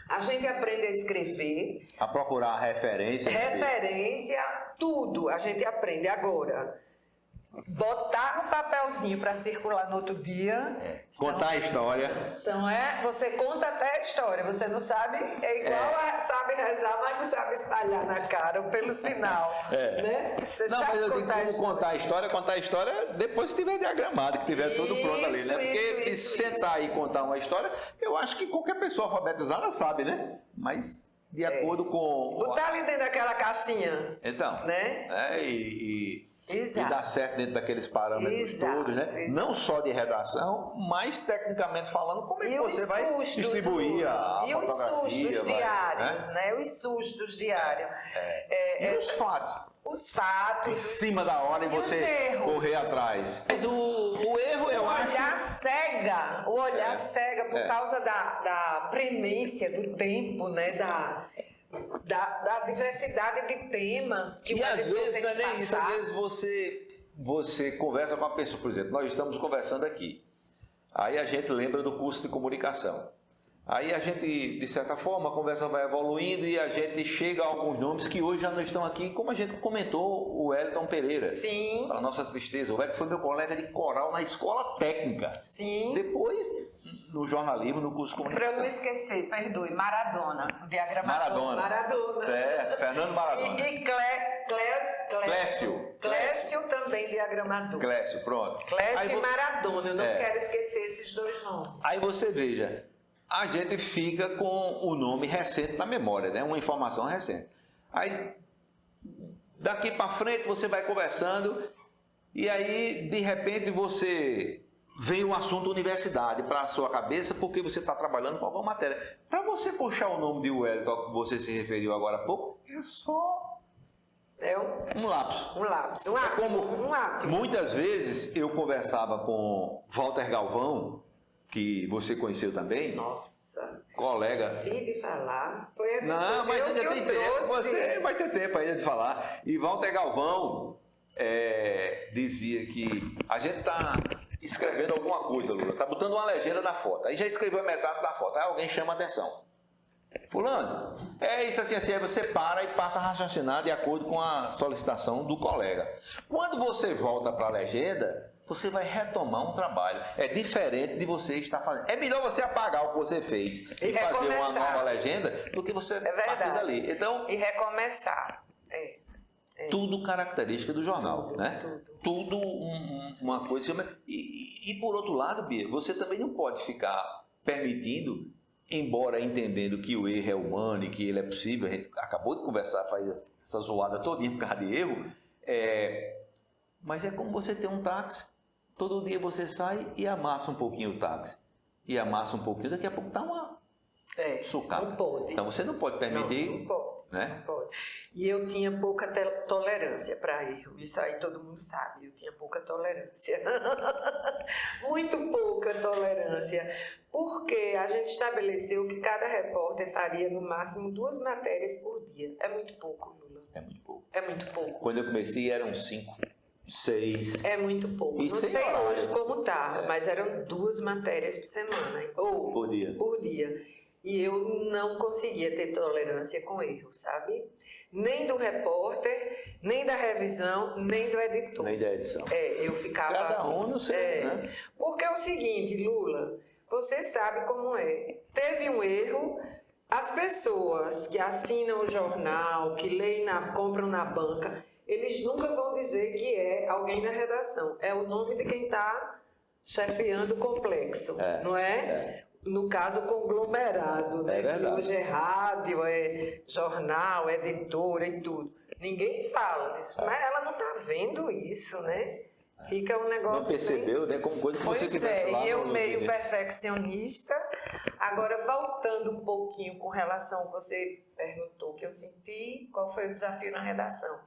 A gente aprende a escrever. A procurar referência. Referência, tudo a gente aprende agora. Botar no papelzinho para circular no outro dia. Contar a história. Você conta até a história. Você não sabe, sabe rezar, mas não sabe espalhar na cara ou pelo sinal. Né? Você não, sabe mas eu digo contar a história depois que tiver diagramado, que tiver tudo pronto ali, né? Porque sentar e contar uma história, eu acho que qualquer pessoa alfabetizada sabe, né? Mas de acordo com. Botar ali dentro daquela caixinha. Então. Né? E dar certo dentro daqueles parâmetros todos, né? Não só de redação, mas tecnicamente falando, como é que você vai distribuir a e os sustos diários, né? Os sustos diários. E os fatos. Os fatos. Em cima da hora e você correr atrás. Mas o erro, eu acho. O olhar cega por causa da premência do tempo, né? Da diversidade de temas que o editor tem que passar. E às vezes não é nem isso, às vezes você conversa com a pessoa, por exemplo, nós estamos conversando aqui, aí a gente lembra do curso de comunicação, aí a gente, de certa forma, a conversa vai evoluindo e a gente chega a alguns nomes que hoje já não estão aqui, como a gente comentou, o Wellington Pereira. Sim. Para nossa tristeza, o Wellington foi meu colega de coral na escola técnica. Sim. Depois, no jornalismo, no curso de comunicação. Para eu não esquecer, perdoe, Maradona, o diagramador. Maradona. Certo, Fernando Maradona. E Clécio também diagramador. Clécio, pronto. Clécio e Maradona, eu não quero esquecer esses dois nomes. Aí você veja, a gente fica com o nome recente na memória, né? Uma informação recente. Aí, daqui para frente, você vai conversando e aí, de repente, você vem um assunto universidade para a sua cabeça porque você está trabalhando com alguma matéria. Para você puxar o nome de Wellington, que você se referiu agora há pouco, é só um lapso. Um átomo. Muitas vezes eu conversava com Walter Galvão, que você conheceu também. Nossa. Colega. De falar. Não, mas ainda tem tempo. Você vai ter tempo ainda de falar. E Walter Galvão dizia que a gente está escrevendo alguma coisa, Lula. Está botando uma legenda na foto. Aí já escreveu a metade da foto. Aí alguém chama a atenção. Fulano, isso assim, aí você para e passa a raciocinar de acordo com a solicitação do colega. Quando você volta para a legenda, você vai retomar um trabalho. É diferente de você estar fazendo. É melhor você apagar o que você fez e fazer uma nova legenda do que você partir dali. Então, e recomeçar. Tudo característica do jornal, né? Tudo uma coisa. E por outro lado, Bia, você também não pode ficar permitindo, embora entendendo que o erro é humano e que ele é possível, a gente acabou de conversar, faz essa zoada todinha por causa de erro, mas é como você ter um táxi. Todo dia você sai e amassa um pouquinho o táxi. E amassa um pouquinho, daqui a pouco está uma sucata. Não pode. Então você não pode permitir. Não pode. Né? Não pode. E eu tinha pouca tolerância para erro. Isso aí todo mundo sabe. Eu tinha pouca tolerância. Muito pouca tolerância. Porque a gente estabeleceu que cada repórter faria no máximo 2 matérias por dia. É muito pouco, Lula. É muito pouco. É muito pouco. Quando eu comecei eram 5, 6. É muito pouco. Não sei hoje como tá, mas eram 2 matérias por semana. Ou por dia. Por dia. E eu não conseguia ter tolerância com erro, sabe? Nem do repórter, nem da revisão, nem do editor. Nem da edição. Eu ficava... Cada um no seu, né? Porque é o seguinte, Lula, você sabe como é. Teve um erro, as pessoas que assinam o jornal, que leem, compram na banca, eles nunca vão dizer que é alguém da redação. É o nome de quem está chefiando o complexo, não é? no caso, conglomerado, né? É verdade. Que hoje é rádio, é jornal, é editora e tudo. Ninguém fala disso, mas ela não está vendo isso, né? Fica um negócio. Não percebeu, né? Como coisa que você tivesse lá. E eu no meio né? perfeccionista. Agora, voltando um pouquinho com relação ao que você perguntou, que eu senti, qual foi o desafio na redação?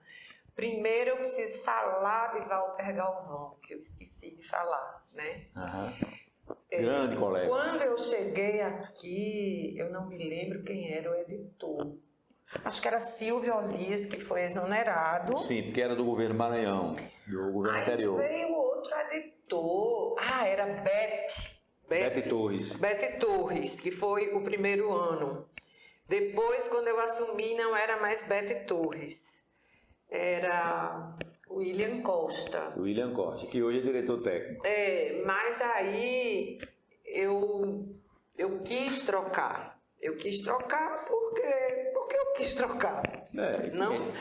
Primeiro, eu preciso falar de Walter Galvão, que eu esqueci de falar, né? Grande colega. Quando eu cheguei aqui, eu não me lembro quem era o editor. Acho que era Silvio Osias, que foi exonerado. Sim, porque era do governo Maranhão, do governo anterior. Aí veio outro editor. Era Bete Torres. Bete Torres, que foi o primeiro ano. Depois, quando eu assumi, não era mais Bete Torres. Era William Costa. William Costa, que hoje é diretor técnico. Mas aí eu quis trocar. Eu quis trocar porque eu quis trocar. Não?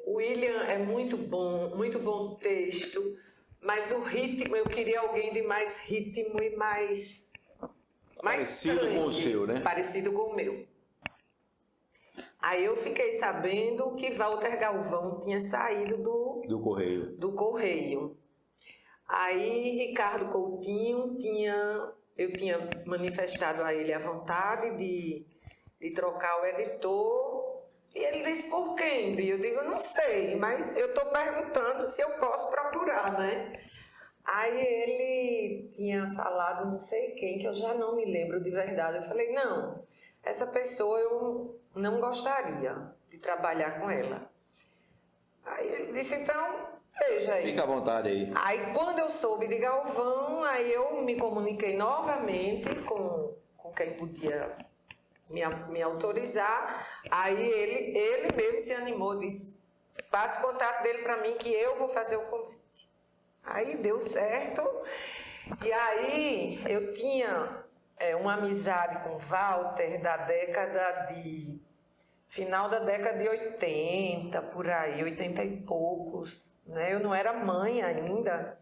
O William é muito bom texto, mas o ritmo, eu queria alguém de mais ritmo e mais parecido sangue, com o seu, né? Parecido com o meu. Aí eu fiquei sabendo que Walter Galvão tinha saído do Correio. Aí Ricardo Coutinho eu tinha manifestado a ele a vontade de trocar o editor, e ele disse, por quem? Eu digo, não sei, mas eu estou perguntando se eu posso procurar, né? Aí ele tinha falado não sei quem, que eu já não me lembro de verdade. Eu falei, não, essa pessoa eu não gostaria de trabalhar com ela. Aí ele disse, então, veja aí. Fica à vontade aí. Aí quando eu soube de Galvão, aí eu me comuniquei novamente com quem podia me autorizar. Aí ele mesmo se animou, disse, passe o contato dele para mim que eu vou fazer o convite. Aí deu certo. E aí eu tinha uma amizade com Walter da final da década de 80, por aí, 80 e poucos, né? Eu não era mãe ainda.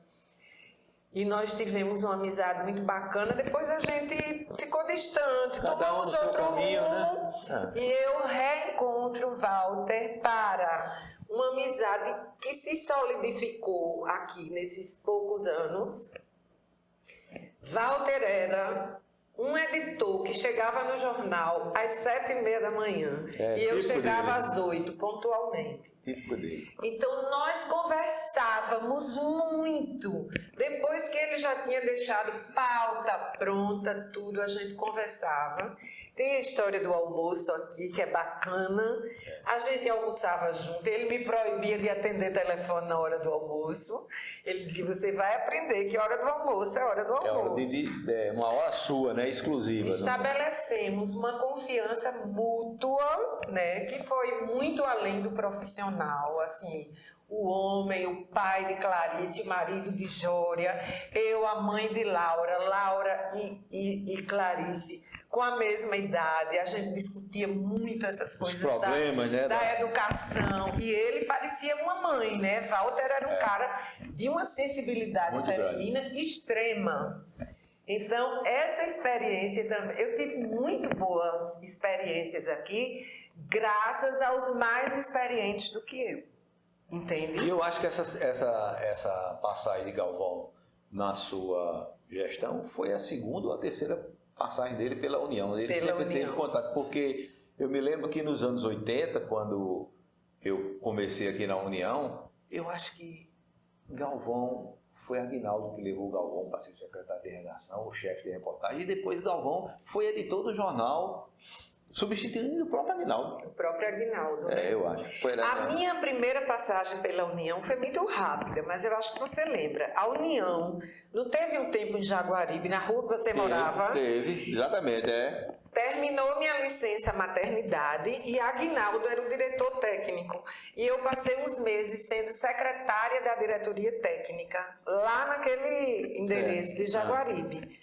E nós tivemos uma amizade muito bacana. Depois a gente ficou distante, tomamos outro rumo, né? E eu reencontro Walter para uma amizade que se solidificou aqui nesses poucos anos. Walter era um editor que chegava no jornal às 7h30 da manhã e eu chegava às 8h, pontualmente. Então nós conversávamos muito. Depois que ele já tinha deixado pauta pronta, tudo, a gente conversava. Tem a história do almoço aqui, que é bacana. A gente almoçava junto. Ele me proibia de atender telefone na hora do almoço. Ele dizia, você vai aprender que hora do almoço é hora do almoço. Uma hora sua, né? Exclusiva. Estabelecemos uma confiança mútua, né? Que foi muito além do profissional, assim... O homem, o pai de Clarice, o marido de Jória, eu, a mãe de Laura e Clarice, com a mesma idade. A gente discutia muito essas coisas da educação. E ele parecia uma mãe, né? Walter era um cara de uma sensibilidade muito feminina grande, extrema. Então, essa experiência também... Eu tive muito boas experiências aqui, graças aos mais experientes do que eu. Entende? E eu acho que essa passagem de Galvão na sua gestão foi a segunda ou a terceira passagem dele pela União. Ele sempre teve contato, porque eu me lembro que nos anos 80, quando eu comecei aqui na União, eu acho que Galvão, foi Aguinaldo que levou o Galvão para ser secretário de redação, o chefe de reportagem, e depois Galvão foi editor do jornal, substituindo o próprio Aguinaldo. O próprio Aguinaldo, né? Eu acho. A minha primeira passagem pela União foi muito rápida, mas eu acho que você lembra. A União, não teve um tempo em Jaguaribe, na rua que você morava? Teve, exatamente, Terminou minha licença maternidade e Aguinaldo era o diretor técnico. E eu passei uns meses sendo secretária da diretoria técnica, lá naquele endereço de Jaguaribe.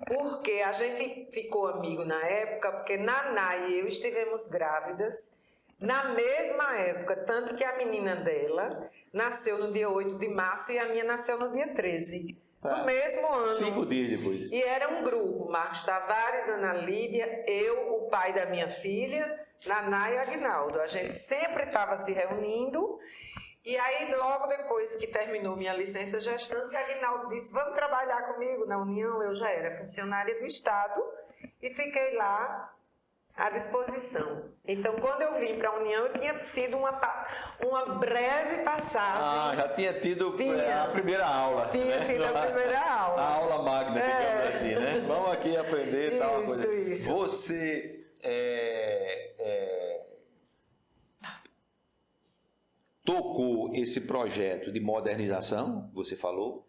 Porque a gente ficou amigo na época, porque Naná e eu estivemos grávidas na mesma época, tanto que a menina dela nasceu no dia 8 de março e a minha nasceu no dia 13. do mesmo ano. 5 dias depois. E era um grupo, Marcos Tavares, Ana Lídia, eu, o pai da minha filha, Naná e Aguinaldo. A gente sempre estava se reunindo. E aí, logo depois que terminou minha licença gestante, Aguinaldo disse, vamos trabalhar comigo na União. Eu já era funcionária do Estado e fiquei lá à disposição. Então, quando eu vim para a União, eu tinha tido uma breve passagem. Já tinha tido a primeira aula. Tinha tido a primeira aula. A aula magna, digamos assim, né? Vamos aqui aprender e tal coisa. Isso. Você tocou esse projeto de modernização, você falou,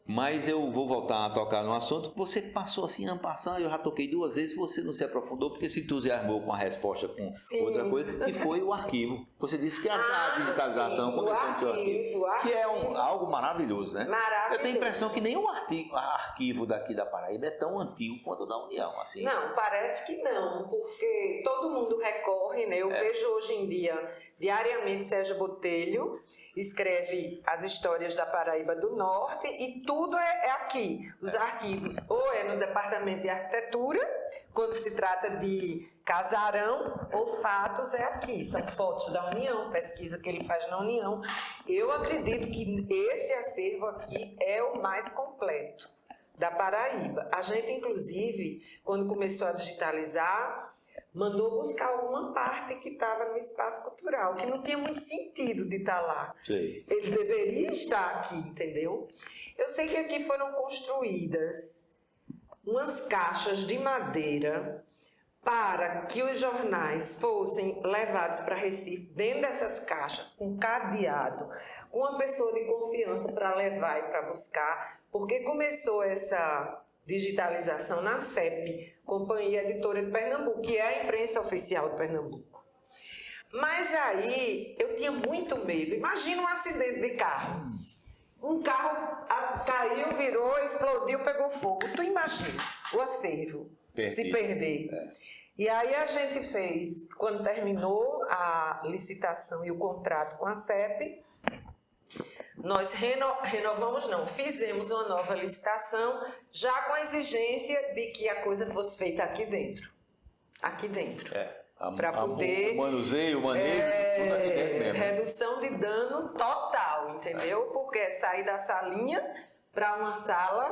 mas eu vou voltar a tocar no assunto que você passou assim, passando, eu já toquei 2 vezes, você não se aprofundou, porque se entusiasmou com a resposta com outra coisa, que foi o arquivo. Você disse que a digitalização começou no seu arquivo, que é algo maravilhoso, né? Maravilhoso. Eu tenho a impressão que nenhum arquivo daqui da Paraíba é tão antigo quanto o da União. Assim. Não, parece que não, porque todo mundo recorre, né? Eu vejo hoje em dia, diariamente, Sérgio Botelho escreve as histórias da Paraíba do Norte e tudo é aqui. Os arquivos ou é no Departamento de Arquitetura, quando se trata de casarão, ou fatos é aqui. São fotos da União, pesquisa que ele faz na União. Eu acredito que esse acervo aqui é o mais completo da Paraíba. A gente, inclusive, quando começou a digitalizar, mandou buscar alguma parte que estava no espaço cultural, que não tinha muito sentido de estar lá. Sim. Ele deveria estar aqui, entendeu? Eu sei que aqui foram construídas umas caixas de madeira para que os jornais fossem levados para Recife dentro dessas caixas, com cadeado, com uma pessoa de confiança para levar e para buscar, porque começou essa digitalização na CEP, Companhia Editora de Pernambuco, que é a imprensa oficial de Pernambuco. Mas aí eu tinha muito medo. Imagina um acidente de carro. Um carro caiu, virou, explodiu, pegou fogo. Tu imagina o acervo se perder. E aí a gente fez, quando terminou a licitação e o contrato com a CEP, nós fizemos uma nova licitação, já com a exigência de que a coisa fosse feita aqui dentro. Aqui dentro. Para poder... O manuseio, o manejo, tudo aqui dentro mesmo. Redução de dano total, entendeu? Porque é sair da salinha para uma sala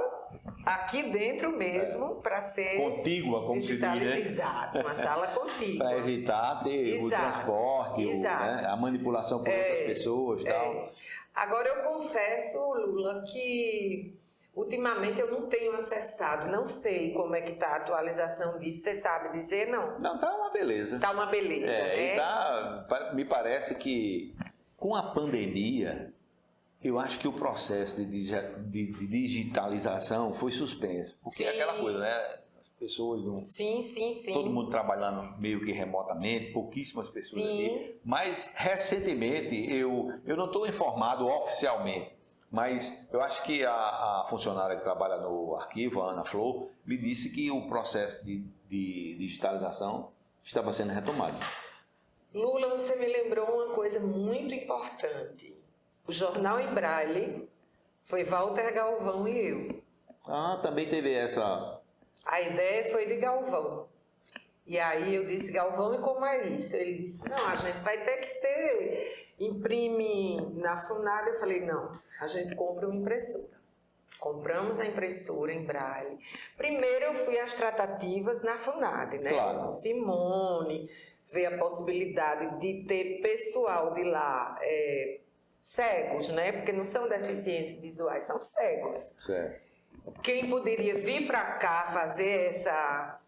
aqui dentro mesmo, para ser contígua, como se diz, né? Exato, uma sala contígua. Para evitar ter o transporte, né? A manipulação por outras pessoas e tal. Agora, eu confesso, Lula, que ultimamente eu não tenho acessado, não sei como é que está a atualização disso. Você sabe dizer, não? Não, tá uma beleza. Tá uma beleza, né? E me parece que com a pandemia, eu acho que o processo de digitalização foi suspenso. Porque é aquela coisa, né? As pessoas não... Sim. Todo mundo trabalhando meio que remotamente, pouquíssimas pessoas ali. Mas, recentemente, eu não estou informado oficialmente, mas eu acho que a funcionária que trabalha no arquivo, a Ana Flor, me disse que o processo de digitalização estava sendo retomado. Lula, você me lembrou uma coisa muito importante. O jornal em Braille foi Walter Galvão e eu. Também teve essa... A ideia foi de Galvão. E aí eu disse, Galvão, e como é isso? Ele disse, não, a gente vai ter que ter, imprime na FUNAD. Eu falei, não, a gente compra uma impressora. Compramos a impressora em Braille. Primeiro eu fui às tratativas na FUNAD, né? Claro. Com Simone, ver a possibilidade de ter pessoal de lá, cegos, né? Porque não são deficientes visuais, são cegos. Certo. Quem poderia vir para cá fazer essa...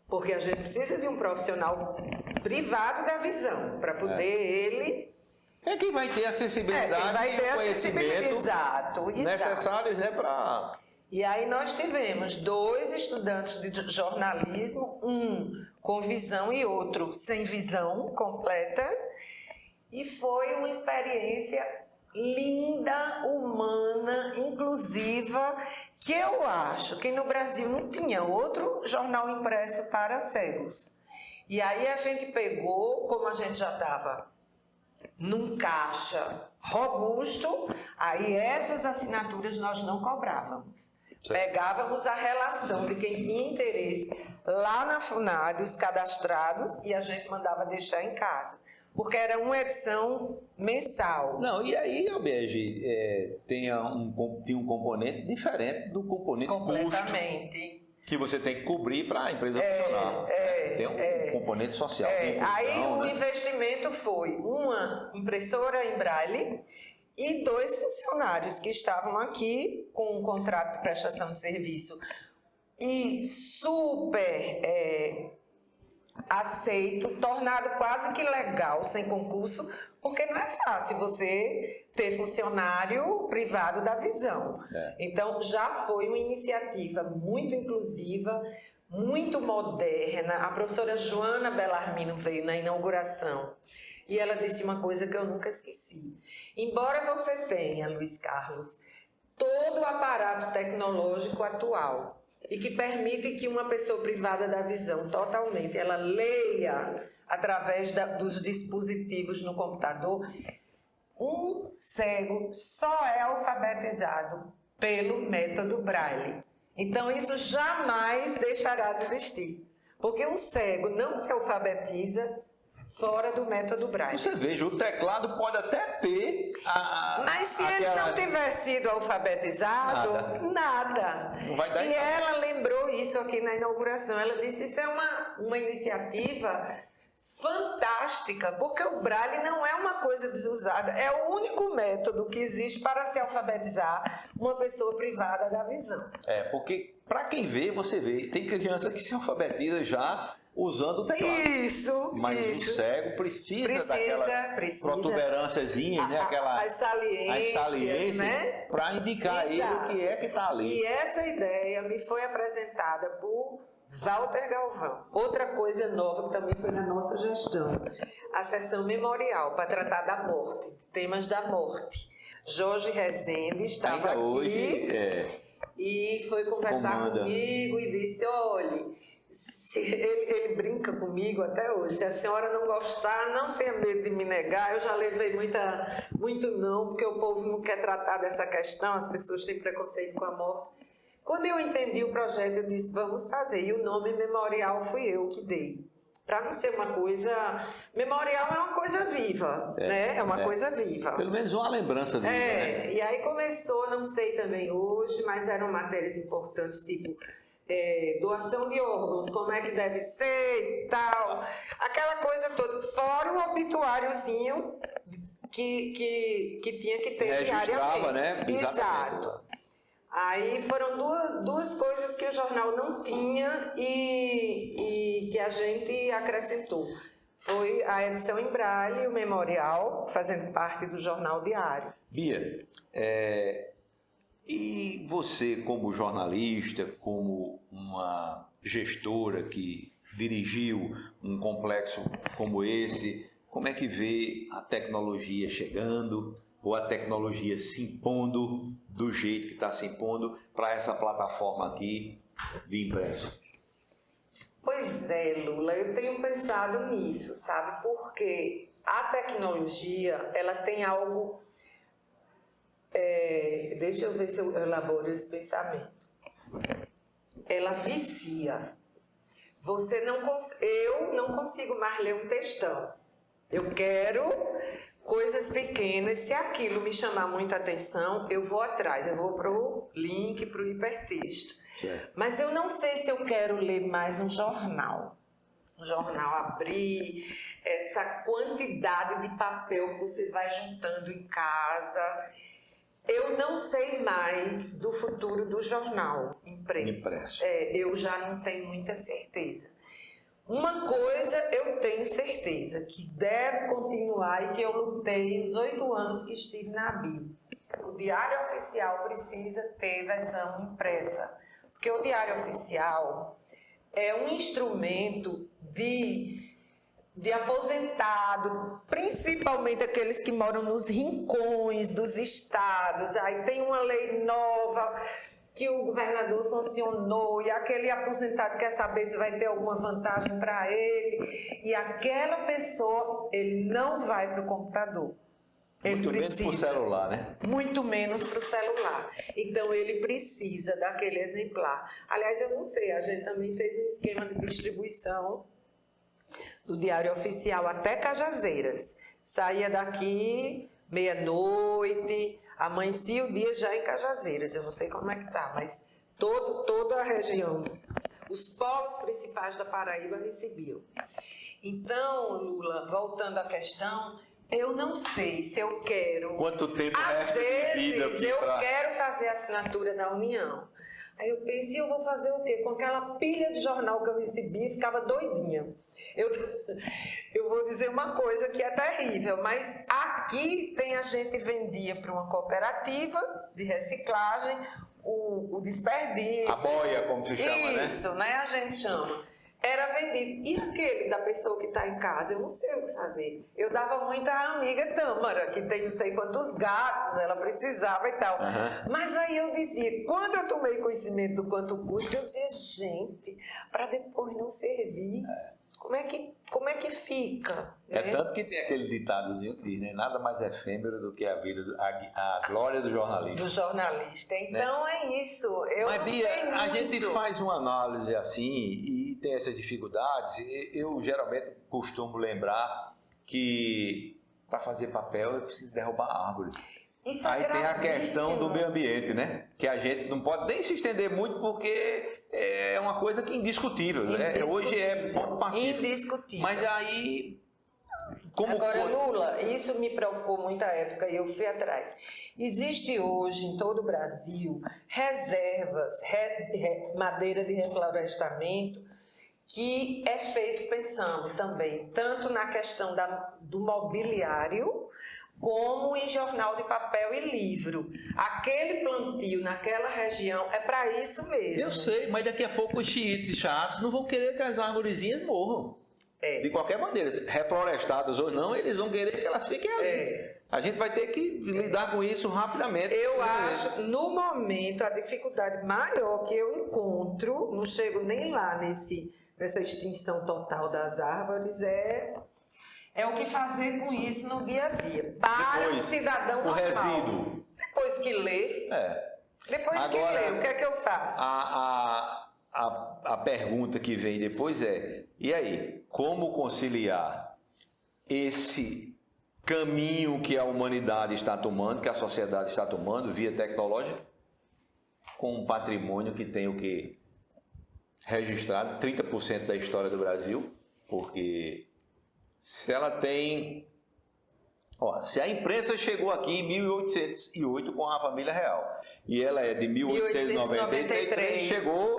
Porque a gente precisa de um profissional privado da visão, para poder ele... quem vai ter a sensibilidade e o conhecimento necessários, né, para... E aí nós tivemos 2 estudantes de jornalismo, um com visão e outro sem visão completa, e foi uma experiência linda, humana, inclusiva, que eu acho que no Brasil não tinha outro jornal impresso para cegos. E aí a gente pegou, como a gente já estava num caixa robusto, aí essas assinaturas nós não cobrávamos. Pegávamos a relação de quem tinha interesse lá na FUNAD, os cadastrados, e a gente mandava deixar em casa. Porque era uma edição mensal. Não, e aí, Alberge, tinha um componente diferente do componente completamente. Custo, que você tem que cobrir para a empresa funcionar. Tem um componente social. Aí o investimento foi uma impressora em braille e 2 funcionários que estavam aqui com um contrato de prestação de serviço e super aceito, tornado quase que legal, sem concurso, porque não é fácil você ter funcionário privado da visão. Então, já foi uma iniciativa muito inclusiva, muito moderna. A professora Joana Bellarmino veio na inauguração e ela disse uma coisa que eu nunca esqueci. Embora você tenha, Luiz Carlos, todo o aparato tecnológico atual, e que permite que uma pessoa privada da visão totalmente, ela leia através dos dispositivos no computador, um cego só é alfabetizado pelo método Braille. Então isso jamais deixará de existir, porque um cego não se alfabetiza fora do método Braille. Você veja, o teclado pode até ter mas se ele não tiver sido alfabetizado, nada. Não vai dar e ela lembrou isso aqui na inauguração. Ela disse, isso é uma iniciativa fantástica, porque o Braille não é uma coisa desusada, é o único método que existe para se alfabetizar uma pessoa privada da visão. Porque para quem vê, você vê, tem criança que se alfabetiza já usando o teclado. Mas o cego precisa daquelas protuberânciazinhas, né? As saliências, né? Para indicar ele o que é que está ali. E essa ideia me foi apresentada por Walter Galvão. Outra coisa nova que também foi na nossa gestão, a sessão memorial para tratar da morte, temas da morte. Jorge Rezende estava aqui hoje, e foi conversar comigo e disse, olha, ele brinca comigo até hoje, se a senhora não gostar, não tenha medo de me negar, eu já levei muito não, porque o povo não quer tratar dessa questão, as pessoas têm preconceito com a morte. Quando eu entendi o projeto, eu disse, vamos fazer, e o nome memorial fui eu que dei. Para não ser uma coisa... Memorial é uma coisa viva, né? É uma coisa viva. Pelo menos uma lembrança viva, né? E aí começou, não sei também hoje, mas eram matérias importantes, tipo... doação de órgãos, como é que deve ser e tal, aquela coisa toda, fora o obituáriozinho que tinha que ter diariamente. Né? Exato. Aí foram duas coisas que o jornal não tinha e que a gente acrescentou. Foi a edição em braille, o memorial, fazendo parte do jornal diário. Bia, e você, como jornalista, como uma gestora que dirigiu um complexo como esse, como é que vê a tecnologia chegando ou a tecnologia se impondo do jeito que está se impondo para essa plataforma aqui de impresso? Pois é, Lula, eu tenho pensado nisso, sabe? Porque a tecnologia, ela tem algo... deixa eu ver se eu elaboro esse pensamento. Ela vicia. Eu não consigo mais ler um textão. Eu quero coisas pequenas. Se aquilo me chamar muita atenção, eu vou atrás. Eu vou para o link, para o hipertexto. Certo. Mas eu não sei se eu quero ler mais um jornal. Um jornal abrir, essa quantidade de papel que você vai juntando em casa... Eu não sei mais do futuro do jornal impresso. Eu já não tenho muita certeza. Uma coisa eu tenho certeza, que deve continuar e que eu lutei os 8 anos que estive na ABIO. O Diário Oficial precisa ter versão impressa, porque o Diário Oficial é um instrumento de aposentado, principalmente aqueles que moram nos rincões dos estados. Aí tem uma lei nova que o governador sancionou e aquele aposentado quer saber se vai ter alguma vantagem para ele. E aquela pessoa, ele não vai para o computador. Muito menos para o celular, né? Muito menos para o celular. Então, ele precisa daquele exemplar. Aliás, eu não sei, a gente também fez um esquema de distribuição do Diário Oficial até Cajazeiras. Saía daqui meia-noite, amanhecia o dia já em Cajazeiras. Eu não sei como é que está, mas toda a região, os polos principais da Paraíba recebiam. Então, Lula, voltando à questão, eu não sei se eu quero... Quanto tempo Às vezes, eu pra... quero fazer a assinatura da União. Aí eu pensei, eu vou fazer o quê? Com aquela pilha de jornal que eu recebi, ficava doidinha. Eu vou dizer uma coisa que é terrível, mas aqui a gente vendia para uma cooperativa de reciclagem o desperdício. A boia, como se chama, né? Isso, né? A gente chama. Era vendido. E aquele da pessoa que está em casa? Eu não sei o que fazer. Eu dava muito à amiga Tâmara, que tem não sei quantos gatos, ela precisava e tal. Uhum. Mas aí eu dizia, quando eu tomei conhecimento do quanto custa, eu dizia, gente, para depois não servir, como é que fica? É né? tanto que tem aquele ditadozinho que diz, né? Nada mais efêmero do que a vida, a glória do jornalista. Do jornalista. Então é isso. Eu Mas, não Bia, sei a muito. gente faz uma análise assim e tem essas dificuldades. Eu geralmente costumo lembrar que para fazer papel eu preciso derrubar árvores. Isso é Aí tem a gravíssimo. questão do meio ambiente, né? Que a gente não pode nem se estender muito porque é uma coisa que é indiscutível. Né? Hoje é ponto pacífico. Indiscutível. Mas aí... Como Agora, pode... Lula, isso me preocupou muito à época e eu fui atrás. Existe hoje em todo o Brasil reservas, madeira de reflorestamento, que é feito pensando também tanto na questão do mobiliário, como em jornal de papel e livro. Aquele plantio naquela região é para isso mesmo. Eu sei, mas daqui a pouco os xiitos e chatos não vão querer que as arvorezinhas morram. De qualquer maneira, reflorestadas ou não, eles vão querer que elas fiquem ali. A gente vai ter que lidar com isso rapidamente. Eu acho, no momento, a dificuldade maior que eu encontro, não chego nem lá nessa extinção total das árvores, é o que fazer com isso no dia a dia. Para o cidadão normal. O resíduo. Depois que lê, Agora, que lê, o que é que eu faço? A pergunta que vem depois é, e aí, como conciliar esse caminho que a humanidade está tomando, que a sociedade está tomando, via tecnológica, com um patrimônio que tem o quê? Registrado 30% da história do Brasil, porque se ela tem... se a imprensa chegou aqui em 1808 com a família real e ela é de 1893, chegou,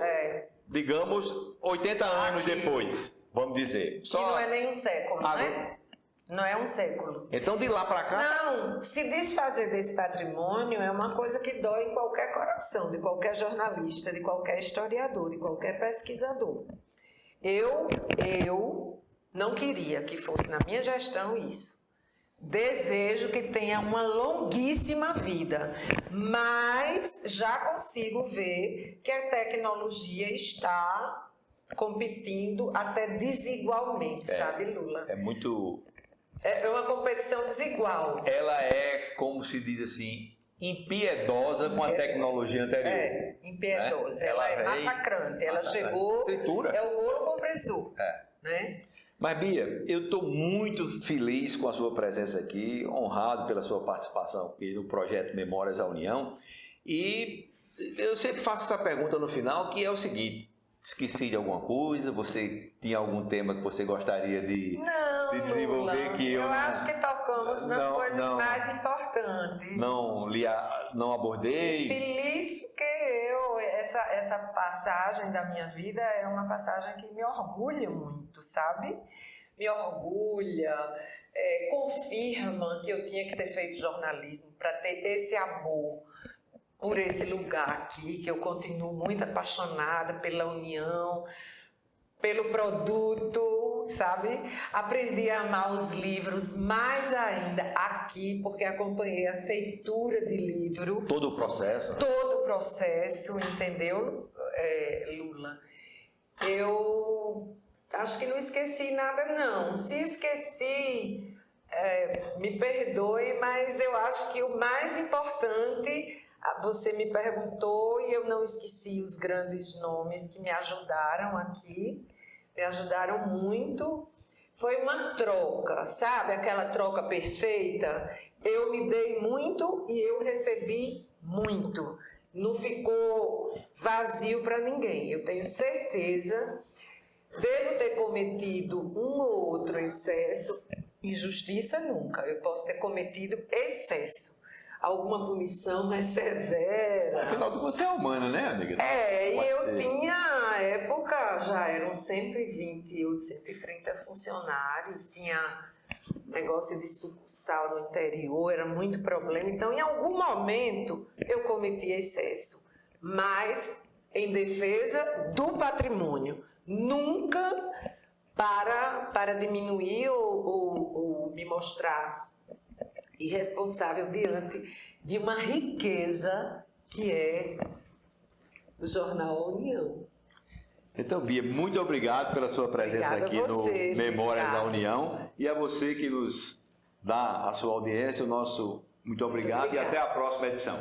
digamos, 80 anos depois, vamos dizer. Que não é nem um século, né? Não é um século. Então, de lá para cá... Não, se desfazer desse patrimônio é uma coisa que dói em qualquer coração, de qualquer jornalista, de qualquer historiador, de qualquer pesquisador. Eu não queria que fosse na minha gestão isso. Desejo que tenha uma longuíssima vida, mas já consigo ver que a tecnologia está competindo até desigualmente, sabe, Lula? É muito... É uma competição desigual. Ela é, como se diz assim, impiedosa com a tecnologia anterior. Impiedosa. Né? Ela é massacrante. Ela chegou... Escritura. É o rolo compressor. Né? Mas, Bia, eu estou muito feliz com a sua presença aqui, honrado pela sua participação aqui no projeto Memórias da União. E eu sempre faço essa pergunta no final, que é o seguinte: esqueci de alguma coisa? Você tinha algum tema que você gostaria de desenvolver? Lula, Que eu acho que tocamos nas coisas mais importantes. Não abordei? Feliz porque essa passagem da minha vida é uma passagem que me orgulha muito, sabe? Me orgulha, confirma que eu tinha que ter feito jornalismo para ter esse amor por esse lugar aqui, que eu continuo muito apaixonada pela União, pelo produto, sabe? Aprendi a amar os livros mais ainda aqui, porque acompanhei a feitura de livro. Todo o processo. Todo o processo, entendeu, Lula? Eu acho que não esqueci nada, não. Se esqueci, Me perdoe, mas eu acho que o mais importante, você me perguntou e eu não esqueci os grandes nomes que me ajudaram aqui, me ajudaram muito. Foi uma troca, sabe? Aquela troca perfeita. Eu me dei muito e eu recebi muito. Não ficou vazio para ninguém. Eu tenho certeza. Devo ter cometido um ou outro excesso. Injustiça nunca. Eu posso ter cometido excesso. Alguma punição mais severa. Afinal de contas, você é humana, né, amiga? E eu tinha, à época, já eram 120 ou 130 funcionários, tinha negócio de sucursal no interior, era muito problema. Então, em algum momento, eu cometi excesso. Mas em defesa do patrimônio. Nunca para diminuir ou me mostrar irresponsável diante de uma riqueza que é o Jornal União. Então, Bia, muito obrigado pela sua presença aqui no Memórias da União. E a você que nos dá a sua audiência, o nosso muito obrigado e até a próxima edição.